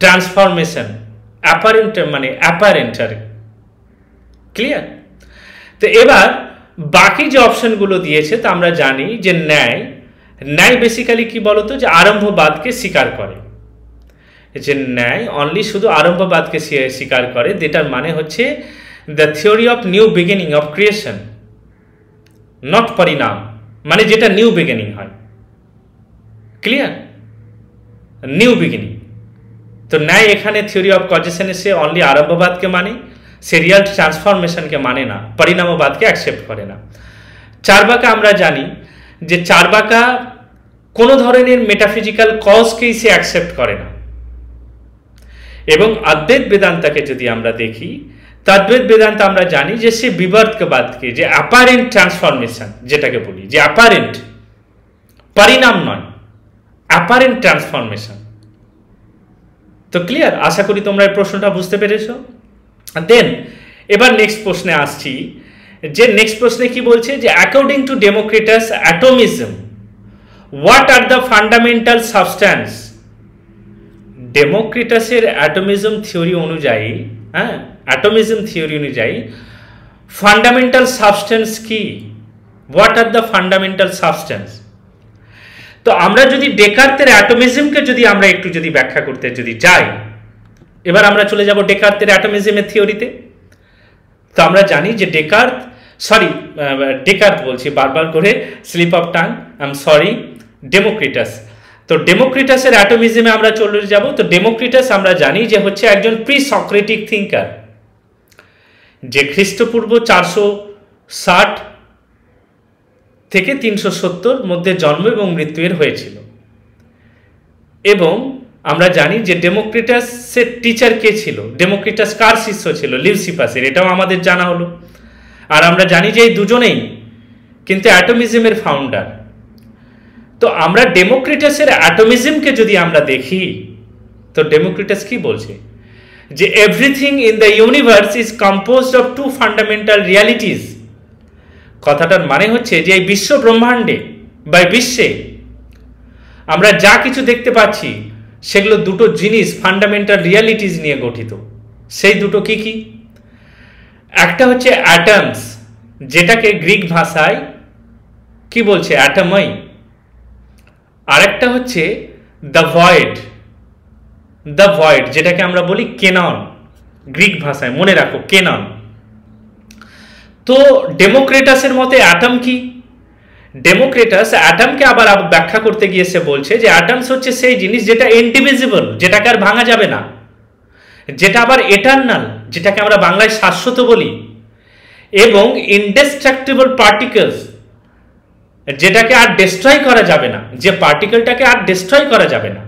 S1: transformation, apparent মানে অ্যাপারেন্ট আর। ক্লিয়ার? তো এবার বাকি যে অপশনগুলো দিয়েছে তা আমরা জানি যে ন্যায় বেসিক্যালি কি বলতো, যে আরম্ভবাদকে স্বীকার করে, যে ন্যায় অনলি শুধু আরম্ভবাদকে স্বীকার করে, যেটার মানে হচ্ছে the theory of new beginning of creation, not পরিণাম, মানে যেটা নিউ বিগিনিং হয়। ক্লিয়ার? New beginning. তো ন্যায় এখানে থিওরি অফ কজেশনে সে অনলি আরম্ভবাদকে মানে, সে রিয়াল ট্রান্সফরমেশনকে মানে না, পরিণামবাদকে অ্যাকসেপ্ট করে না। চারবাকা আমরা জানি যে চারবাকা কোনো ধরনের মেটাফিজিক্যাল কজকেই সে অ্যাকসেপ্ট করে না। এবং অদ্বৈত বেদান্তাকে যদি আমরা দেখি, অদ্বৈত বেদান্ত আমরা জানি যে সে বিবর্তবাদকে, যে অ্যাপারেন্ট ট্রান্সফরমেশন যেটাকে বলি, যে অ্যাপারেন্ট, পরিণাম নয়, অ্যাপারেন্ট ট্রান্সফরমেশন। তো ক্লিয়ার? আশা করি তোমরা এই প্রশ্নটা বুঝতে পেরেছো। দেন এবার নেক্সট প্রশ্নে আসছি, যে নেক্সট প্রশ্নে কি বলছে, যে according to Democritus atomism what are the fundamental substance. ডেমোক্রিটাসের অ্যাটমিজম থিওরি অনুযায়ী, অ্যাটমিজম থিওরি অনুযায়ী ফান্ডামেন্টাল সাবস্ট্যান্স কি, what are the fundamental substance. তো আমরা যদি ডেকার্তের অ্যাটমিজমকে যদি আমরা একটু যদি ব্যাখ্যা করতে যদি যাই, এবার আমরা চলে যাব ডেকার্তের অ্যাটমিজমের থিওরিতে। তো আমরা জানি যে ডেকার্ত বলছি বারবার করে, slip of tongue, I am sorry, Democritus. তো ডেমোক্রিটাসের অ্যাটমিজমে আমরা চলে যাব। তো ডেমোক্রিটাস আমরা জানি যে হচ্ছে একজন প্রি সক্রেটিক থিঙ্কার, যে খ্রিস্টপূর্ব 460 থেকে 370 মধ্যে জন্ম এবং মৃত্যু এর হয়েছিল। এবং আমরা জানি যে ডেমোক্রিটাসের টিচার কে ছিল, ডেমোক্রিটাস কার শিষ্য ছিল, লিউসিফাসের, এটাও আমাদের জানা হলো। আর আমরা জানি যে এই দুজনেই কিন্তু অ্যাটমিজমের ফাউন্ডার। তো আমরা ডেমোক্রিটাসের অ্যাটমিজমকে যদি আমরা দেখি, তো ডেমোক্রিটাস কি বলছে, যে everything in the universe is composed of two fundamental realities. কথাটার মানে হচ্ছে যে এই বিশ্ব ব্রহ্মাণ্ডে বা বিশ্বে আমরা যা কিছু দেখতে পাচ্ছি সেগুলো দুটো জিনিস, ফান্ডামেন্টাল রিয়ালিটিস নিয়ে গঠিত। সেই দুটো কি কি? একটা হচ্ছে অ্যাটমস, যেটাকে গ্রিক ভাষায় কি বলছে, অ্যাটমই। আরেকটা হচ্ছে দ্য ভয়েড, যেটাকে আমরা বলি কেনন, গ্রিক ভাষায়, মনে রাখো কেনন। তো ডেমোক্রিটাসের মতে অ্যাটম কি? ডেমোক্রিটাস অ্যাটমকে আবার ব্যাখ্যা করতে গিয়ে সে বলছে যে অ্যাটমস হচ্ছে সেই জিনিস যেটা ইনডিভিজিবল, যেটাকে আর ভাঙা যাবে না, যেটা আবার এটারনাল, যেটাকে আমরা বাংলায় শাশ্বত বলি, এবং ইনডেস্ট্রাক্টিবল পার্টিকেলস, যেটাকে আর ডিস্ট্রয় করা যাবে না, যে পার্টিকেলটাকে আর ডিস্ট্রয় করা যাবে না।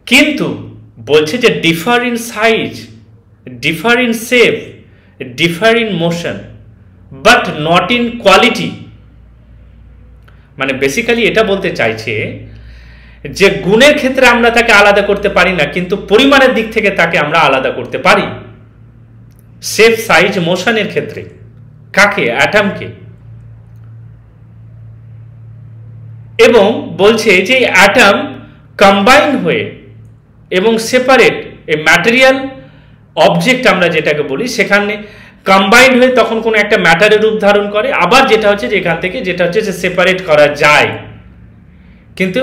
S1: কিন্তু বলছে যে differ in size, differ in shape, differ in motion, but not in quality. মানে বেসিক্যালি এটা বলতে চাইছে যে গুণের ক্ষেত্রে আমরা তাকে আলাদা করতে পারি না, কিন্তু পরিমাণের দিক থেকে তাকে আমরা আলাদা করতে পারি। শেপ, সাইজ, মোশনের ক্ষেত্রে কাকে? অ্যাটমকে। এবং বলছে যে অ্যাটম কম্বাইন হয়ে এবং সেপারেট এ ম্যাটেরিয়াল অবজেক্ট আমরা যেটাকে বলি, সেখানে কম্বাইন্ড হয়ে তখন কোনো একটা ম্যাটারের রূপ ধারণ করে। আবার যেটা হচ্ছে যে এখান থেকে যেটা হচ্ছে যে সেপারেট করা যায়। কিন্তু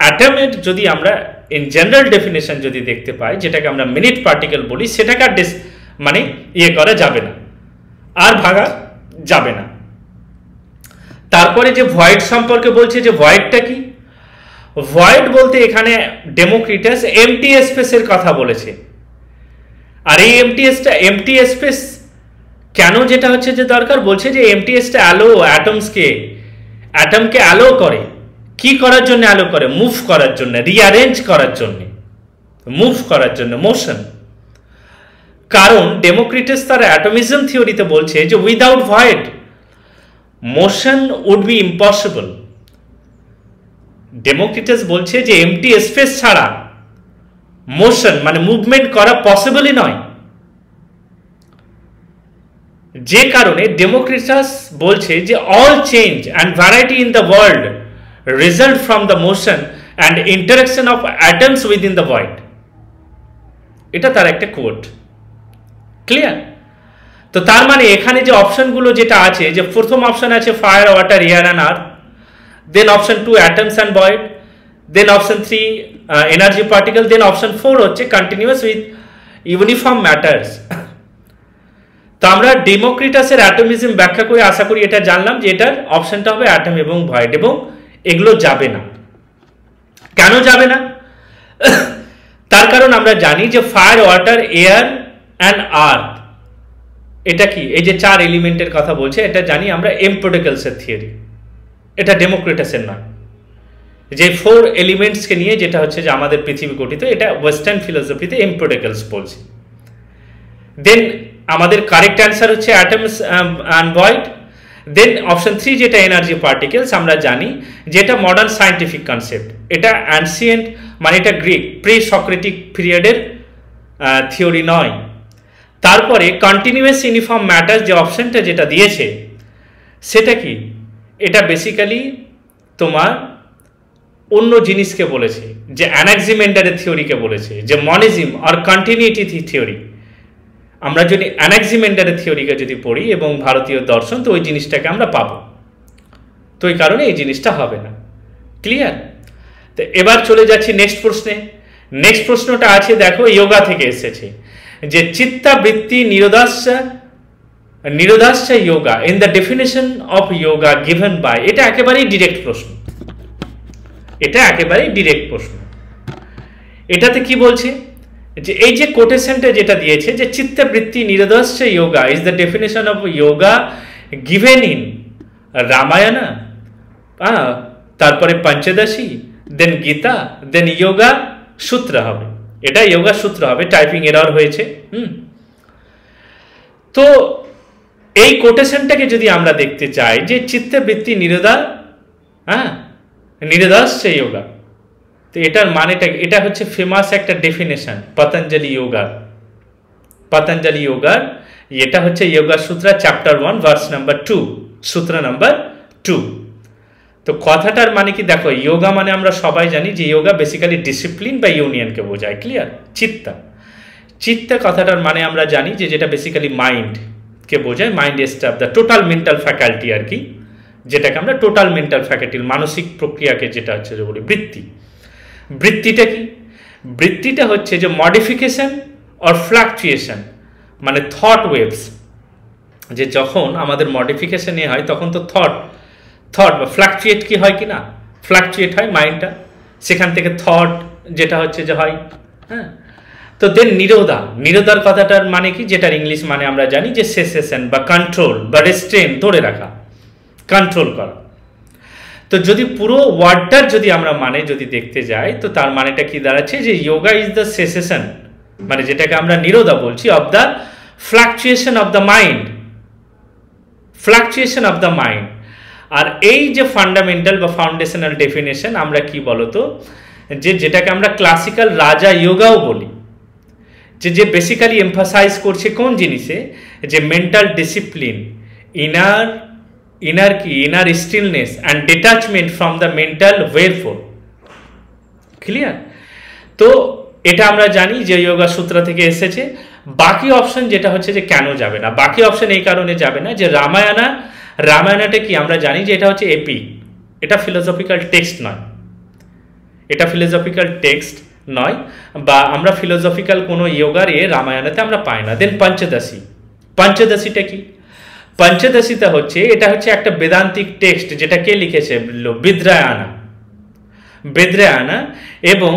S1: অ্যাটমের যদি আমরা ইন জেনারেল ডেফিনেশন যদি দেখতে পাই, যেটাকে আমরা মিনিট পার্টিকেল বলি, সেটাকে আর মানে ইয়ে করা যাবে না, আর ভাঙা যাবে না। তারপরে যে ভয়েড সম্পর্কে বলছে, যে ভয়েডটা কি? ভয়েড বলতে এখানে ডেমোক্রিটাস এমটি স্পেসের কথা বলেছে। আর এই এমটি স্পেস কেন যেটা হচ্ছে যে দরকার, বলছে যে এমটি স্পেসটা অ্যাটমকে অ্যালো করে। কি করার জন্য অ্যালো করে? মুভ করার জন্য, রিঅ্যারেঞ্জ করার জন্য, মুভ করার জন্য, মোশন। কারণ ডেমোক্রিটাস তার অ্যাটমিজম থিওরিতে বলছে যে without void motion would be impossible. Democritus বলছে যে এমটি স্পেস ছাড়া মোশন মানে মুভমেন্ট করা পসিবলই নয়। যে কারণে ডেমোক্রিটাস বলছে যে all change and variety in the world result from the motion and interaction of atoms within the void. এটা তার একটা কোট। ক্লিয়ার? তো তার মানে এখানে যে অপশনগুলো যেটা আছে, যে প্রথম অপশন আছে fire, water, air and earth, then option 2 atoms and void, then option 3 energy particle, then option 4 হচ্ছে কন্টিনিউয়াস উইথ ইউনিফর্ম ম্যাটার্স। তো আমরা ডেমোক্রিটাসের অ্যাটমিজম ব্যাখ্যা করে আশা করি এটা জানলাম যে এটার অপশনটা হবে অ্যাটম এবং ভয়েড, এবং এগুলো যাবে না। কেন যাবে না? তার কারণ আমরা জানি যে ফায়ার, ওয়াটার, এয়ার অ্যান্ড আর্থ, এটা কি? এই যে 4 এলিমেন্টের কথা বলছে, এটা জানি আমরা এমপোডেকেলসের থিওরি, এটা ডেমোক্রিটাসের নয়। যে 4 এলিমেন্টসকে নিয়ে যেটা হচ্ছে যে আমাদের পৃথিবী গঠিত, এটা ওয়েস্টার্ন ফিলোসফিতে এমপোডেকেলস বলছে। দেন আমাদের কারেক্ট অ্যান্সার হচ্ছে atoms and void. Then option 3 যেটা এনার্জি পার্টিকেলস, আমরা জানি যেটা মডার্ন সায়েন্টিফিক কনসেপ্ট, এটা অ্যানসিয়েন্ট মানে এটা গ্রিক প্রি সক্রেটিক পিরিয়ডের থিওরি নয়। তারপরে কন্টিনিউয়াস ইউনিফর্ম ম্যাটার যে অপশনটা যেটা দিয়েছে, সেটা কি? এটা বেসিক্যালি তোমার অন্য জিনিসকে বলেছে, যে অ্যানাক্সিমেন্ডারের থিওরিকে বলেছে, যে মনিজম আর কন্টিনিউটি থিওরি। আমরা যদি অ্যানাক্সিমেন্ডারের থিওরিকে যদি পড়ি এবং ভারতীয় দর্শন, তো ওই জিনিসটাকে আমরা পাবো। তো এই কারণে এই জিনিসটা হবে না। ক্লিয়ার? তো এবার চলে যাচ্ছি নেক্সট প্রশ্নে। নেক্সট প্রশ্নটা আছে, দেখো, যোগা থেকে এসেছে, যে চিত্তাবৃত্তি নিরোধাশ্চ yoga in the definition of yoga given by. এটা একেবারেই ডিরেক্ট প্রশ্ন, এটা একেবারেই ডিরেক্ট প্রশ্ন। এটাতে কি বলছে, যে এই যে কোটেশনটা যেটা দিয়েছে, যে চিত্তবৃত্তি নিরোধাশ্চ yoga is the definition of yoga given in Ramayana, তারপরে পঞ্চদশী, দেন গীতা, দেন যোগা সূত্র হবে। এটা যোগা সূত্র হবে, টাইপিং এরর হয়েছে। তো এই কোটেশনটাকে যদি আমরা দেখতে চাই, যে চিত্তবৃত্তি নিরোধাশ্চ যোগা, তো এটার মানেটা, এটা হচ্ছে ফেমাস একটা ডেফিনেশন পতঞ্জলি যোগার। এটা হচ্ছে যোগা সূত্র চ্যাপ্টার 1 ভার্স নাম্বার 2, সূত্র নাম্বার 2। তো কথাটার মানে কি? দেখো, যোগা মানে আমরা সবাই জানি যে যোগা বেসিক্যালি ডিসিপ্লিন বা ইউনিয়নকে বোঝায়। ক্লিয়ার? চিত্ত কথাটার মানে আমরা জানি যে যেটা বেসিক্যালি মাইন্ডকে বোঝায়, mind stuff, the total mental faculty আর কি, যেটাকে আমরা টোটাল মেন্টাল ফ্যাকাল্টি, মানসিক প্রক্রিয়াকে যেটা হচ্ছে যে বলি বৃত্তি। বৃত্তিটা কি? বৃত্তিটা হচ্ছে যে মডিফিকেশন অর ফ্লাকচুয়েশন, মানে থট ওয়েভস, যে যখন আমাদের মডিফিকেশন হয় তখন তো থট বা ফ্লাকচুয়েট কি হয় কি না, ফ্লাকচুয়েট হয় মাইন্ডটা, সেখান থেকে থট যেটা হচ্ছে যে হয়। হ্যাঁ, তো দেন নিরোধার কথাটার মানে কি, যেটার ইংলিশ মানে আমরা জানি যে সেসেশন বা কন্ট্রোল বা রেস্ট্রেন, ধরে রাখা, কন্ট্রোল করা। তো যদি পুরো ওয়ার্ডটার যদি আমরা মানে যদি দেখতে যাই, তো তার মানেটা কি দাঁড়াচ্ছে, যে যোগা ইজ দ্য সেসেশন, মানে যেটাকে আমরা নিরোধা বলছি, of the fluctuation of the mind, আর এই যে ফান্ডামেন্টাল বা ফাউন্ডেশনাল ডেফিনেশন আমরা কি বলতো, যেটাকে আমরা ক্লাসিক্যাল রাজা যোগাও বলি, যে বেসিক্যালি এমফাসাইজ করছে কোন জিনিসে, যে mental discipline, inner stillness and detachment from the mental wherefore. Clear? তো এটা আমরা জানি যে যোগা সূত্র থেকে এসেছে। বাকি অপশন যেটা হচ্ছে যে কেন যাবে না, বাকি অপশন এই কারণে যাবে না যে রামায়ণটা কি আমরা জানি যে এটা হচ্ছে এপিক, এটা ফিলোসফিক্যাল টেক্সট নয়, এটা ফিলোসফিক্যাল টেক্সট নয়, বা আমরা ফিলোসফিক্যাল কোনো যোগার রামায়ণতে আমরা পাই না। দেন পঞ্চদশীটা কি? পঞ্চদশীটা হচ্ছে, এটা হচ্ছে একটা বেদান্তিক টেক্সট, যেটা কে লিখেছে? বেদ্রায়না। এবং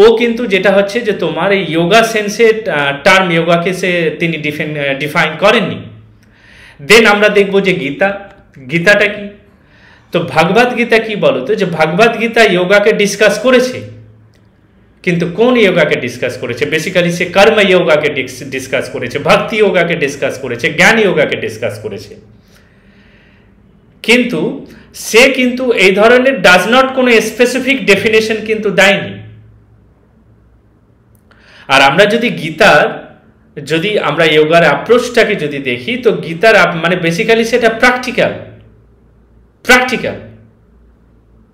S1: ও কিন্তু যেটা হচ্ছে যে তোমার এই যোগা সেন্সে টার্ম যোগাকে তিনি ডিফাইন করেননি। দেন আমরা দেখবো যে গীতাটা কি? তো ভগবদ গীতা কি বলতো, যে ভগবদ গীতা যোগাকে ডিসকাস করেছে, কিন্তু কোন যোগাকে ডিসকাস করেছে? বেসিক্যালি সে কর্ম যোগাকে ডিসকাস করেছে, ভক্তি যোগাকে ডিসকাস করেছে, জ্ঞান যোগাকে ডিসকাস করেছে। কিন্তু সে কিন্তু এই ধরনের ডাজ নট কোনো স্পেসিফিক ডেফিনেশন কিন্তু দেয়নি। আর আমরা যদি আমরা যোগার অ্যাপ্রোচটাকে যদি দেখি, তো গীতার মানে বেসিক্যালি সেটা প্র্যাকটিক্যাল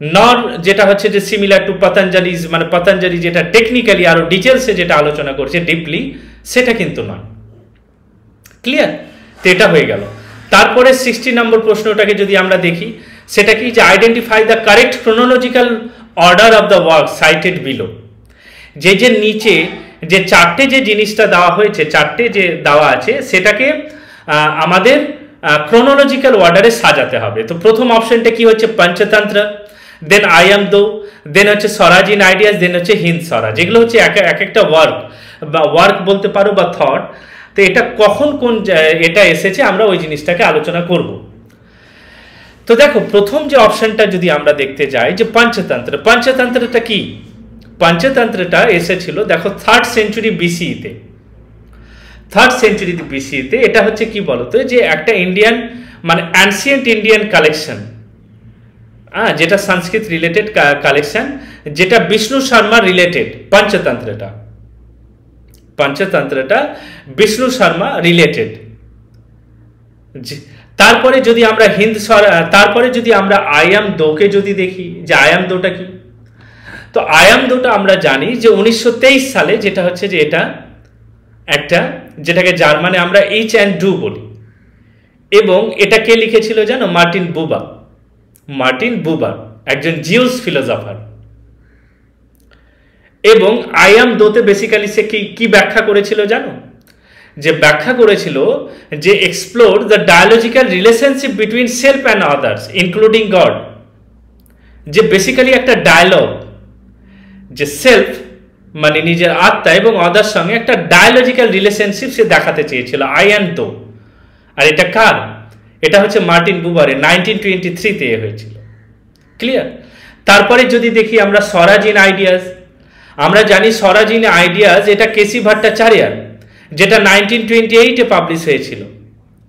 S1: নর, যেটা হচ্ছে যে সিমিলার টু পতঞ্জলিজ, মানে পতঞ্জলি যেটা টেকনিক্যালি আরো ডিটেলসে যেটা আলোচনা করছে ডিপলি, সেটা কিন্তু নয়। ক্লিয়ার? তো এটা হয়ে গেল। তারপরে 60 নম্বর প্রশ্নটাকে যদি আমরা দেখি, সেটা কি, যে identify the correct chronological order of the work cited below. যে নিচে যে চারটে যে জিনিসটা দেওয়া হয়েছে, চারটে যে দেওয়া আছে, সেটাকে আমাদের ক্রোনোলজিক্যাল অর্ডারে সাজাতে হবে। তো প্রথম অপশনটা কি হচ্ছে? পঞ্চতন্ত্র, দেন আই এম দো, দেন হচ্ছে স্বরাজ ইন আইডিয়াস, দেন হচ্ছে হিন্দ স্বরাজ। এগুলো হচ্ছে এক একটা ওয়ার্ক বলতে পারো বা থট। তো এটা কখন এটা এসেছে আমরা ওই জিনিসটাকে আলোচনা করব। তো দেখো, প্রথম যে অপশনটা যদি আমরা দেখতে যাই, যে পঞ্চতন্ত্রটা কি? পঞ্চতন্ত্রটা এসেছিল দেখো 3rd সেঞ্চুরি বিসিতে। 3rd সেঞ্চুরি বিসিতে এটা হচ্ছে কি বলতো, যে একটা ইন্ডিয়ান মানে অ্যানসিয়েন্ট ইন্ডিয়ান কালেকশন, যেটা সংস্কৃত রিলেটেড কালেকশন, যেটা বিষ্ণু শর্মা রিলেটেড। পঞ্চতন্ত্রটা বিষ্ণু শর্মা রিলেটেড। তারপরে যদি আমরা তারপরে যদি আমরা আয়াম দোকে যদি দেখি, যে আয়াম দোটা কি? তো আয়াম দোটা আমরা জানি যে 1923 সালে, যেটা হচ্ছে যে এটা একটা, যেটাকে জার্মানে আমরা ইচ অ্যান্ড ডু বলি। এবং এটা কে লিখেছিল জানো? মার্টিন বুবার, একজন জিউস ফিলোসফার। এবং আয়াম দোতে বেসিক্যালি সে কি ব্যাখ্যা করেছিল জানো? যে ব্যাখ্যা করেছিল যে explore the dialogical relationship between self and others including God. যে বেসিক্যালি একটা ডায়ালগ, যে সেলফ মানে নিজের আত্মা এবং আদার সঙ্গে একটা ডায়োলজিক্যাল রিলেশনশিপ সে দেখাতে চেয়েছিল, আই অ্যান্ড দো। আর এটা কার? এটা হচ্ছে মার্টিন বুবারের, 1923-তে হয়েছিল। ক্লিয়ার? তারপরে যদি দেখি আমরা স্বরাজ ইন আইডিয়াস, আমরা জানি স্বরাজ ইন আইডিয়াস এটা কেসি ভট্টাচার্যের, যেটা 1928-এ পাবলিশ হয়েছিল।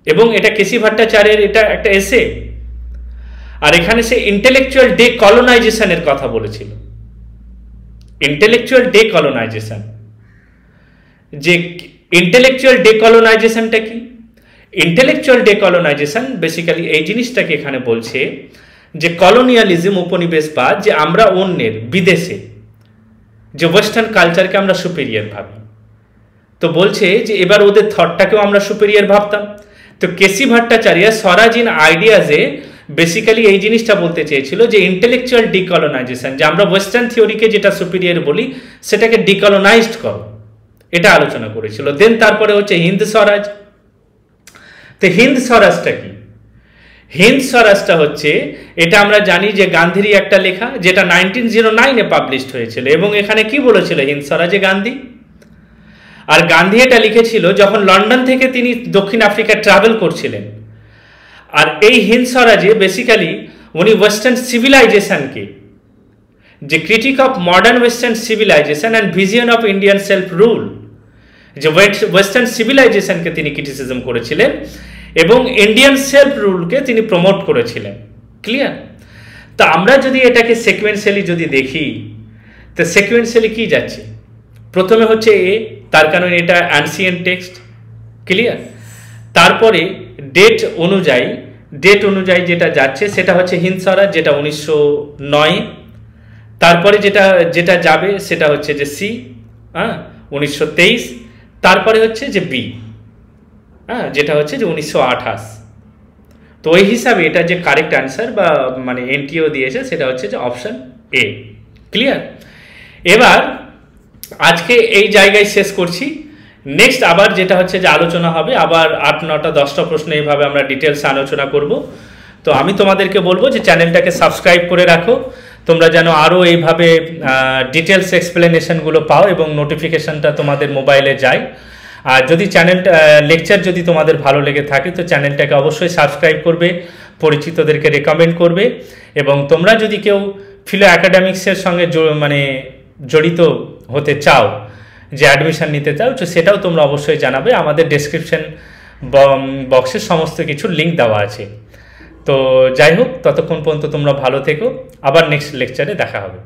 S1: এবং এটা কেসি ভট্টাচার্যের এটা একটা এসে। আর এখানে সে ইন্টেলেকচুয়াল ডেকলোনাইজেশনের কথা বলেছিল। ইন্টেলেকচুয়াল ডেকলোনাইজেশন, যে ইন্টেলেকচুয়াল ডেকলোনাইজেশনটা কি? ইন্টেলেকচুয়াল ডেকলোনাইজেশন বেসিক্যালি এই জিনিসটাকে এখানে বলছে, যে কলোনিয়ালিজম, উপনিবেশবাদ, যে আমরা অন্যের, বিদেশে যে ওয়েস্টার্ন কালচারকে আমরা সুপিরিয়র ভাবি। তো বলছে যে এবার ওদের থটটাকেও আমরা সুপিরিয়র ভাবতাম। তো কেসি ভট্টাচার্য স্বরাজ ইন আইডিয়াজে বেসিক্যালি এই জিনিসটা বলতে চেয়েছিল, যে ইন্টেলেকচুয়াল ডিকলোনাইজেশন, যে আমরা ওয়েস্টার্ন থিওরিকে যেটা সুপিরিয়র বলি সেটাকে ডিকলোনাইজড করো, এটা আলোচনা করেছিল। দেন তারপরে হচ্ছে হিন্দ স্বরাজ। তো হিন্দ স্বরাজটা কি? হিন্দ স্বরাজটা হচ্ছে, এটা আমরা জানি যে গান্ধীরই একটা লেখা, যেটা 1909-এ পাবলিশড হয়েছিল। এবং এখানে কি বলেছিল হিন্দ স্বরাজে গান্ধী? আর গান্ধী এটা লিখেছিল যখন লন্ডন থেকে তিনি দক্ষিণ আফ্রিকা ট্রাভেল করছিলেন। আর এই হিন্দ স্বরাজে বেসিক্যালি উনি ওয়েস্টার্ন সিভিলাইজেশনকে, যে critic of modern western civilisation and vision of Indian self rule, যে ওয়েস্টার্ন সিভিলাইজেশনকে তিনি ক্রিটিসিজম করেছিলেন এবং ইন্ডিয়ান সেলফ রুলকে তিনি প্রমোট করেছিলেন। ক্লিয়ার? তো আমরা যদি এটাকে সিকোয়েন্সিয়ালি যদি দেখি, তো সিকোয়েন্সিয়ালি কি যাচ্ছে, প্রথমে হচ্ছে এ, তার কারণ এটা অ্যানসিয়েন্ট টেক্সট, ক্লিয়ার। তারপরে ডেট অনুযায়ী যেটা যাচ্ছে সেটা হচ্ছে হিন্দ স্বরাজ, যেটা 1909। তারপরে যেটা যাবে সেটা হচ্ছে যে সি, 1923। তারপরে হচ্ছে যে বি, যেটা হচ্ছে যে 1928। তো ওই হিসাবে এটা যে কারেক্ট অ্যান্সার বা মানে এনটিও দিয়েছে সেটা হচ্ছে যে অপশন এ, ক্লিয়ার। এবার আজকে এই জায়গায় শেষ করছি। নেক্সট আবার যেটা হচ্ছে যে আলোচনা হবে, আবার 8, 9, 10টা প্রশ্ন এইভাবে আমরা ডিটেলসে আলোচনা করব। তো আমি তোমাদেরকে বলবো যে চ্যানেলটাকে সাবস্ক্রাইব করে রাখো, তোমরা যেন আরও এইভাবে ডিটেলস এক্সপ্লেনেশনগুলো পাও এবং নোটিফিকেশনটা তোমাদের মোবাইলে যায়। আর যদি লেকচার যদি তোমাদের ভালো লেগে থাকে তো চ্যানেলটাকে অবশ্যই সাবস্ক্রাইব করবে, পরিচিতদেরকে রেকমেন্ড করবে, এবং তোমরা যদি কেউ ফিলো অ্যাকাডেমিক্সের সঙ্গে মানে জড়িত হতে চাও, যে অ্যাডমিশন নিতে চাও, তো সেটাও তোমরা অবশ্যই জানাবে। আমাদের ডেসক্রিপশন বক্সে সমস্ত কিছু লিঙ্ক দেওয়া আছে। তো যাই হোক, ততক্ষণ পর্যন্ত তোমরা ভালো থেকো, আবার নেক্সট লেকচারে দেখা হবে।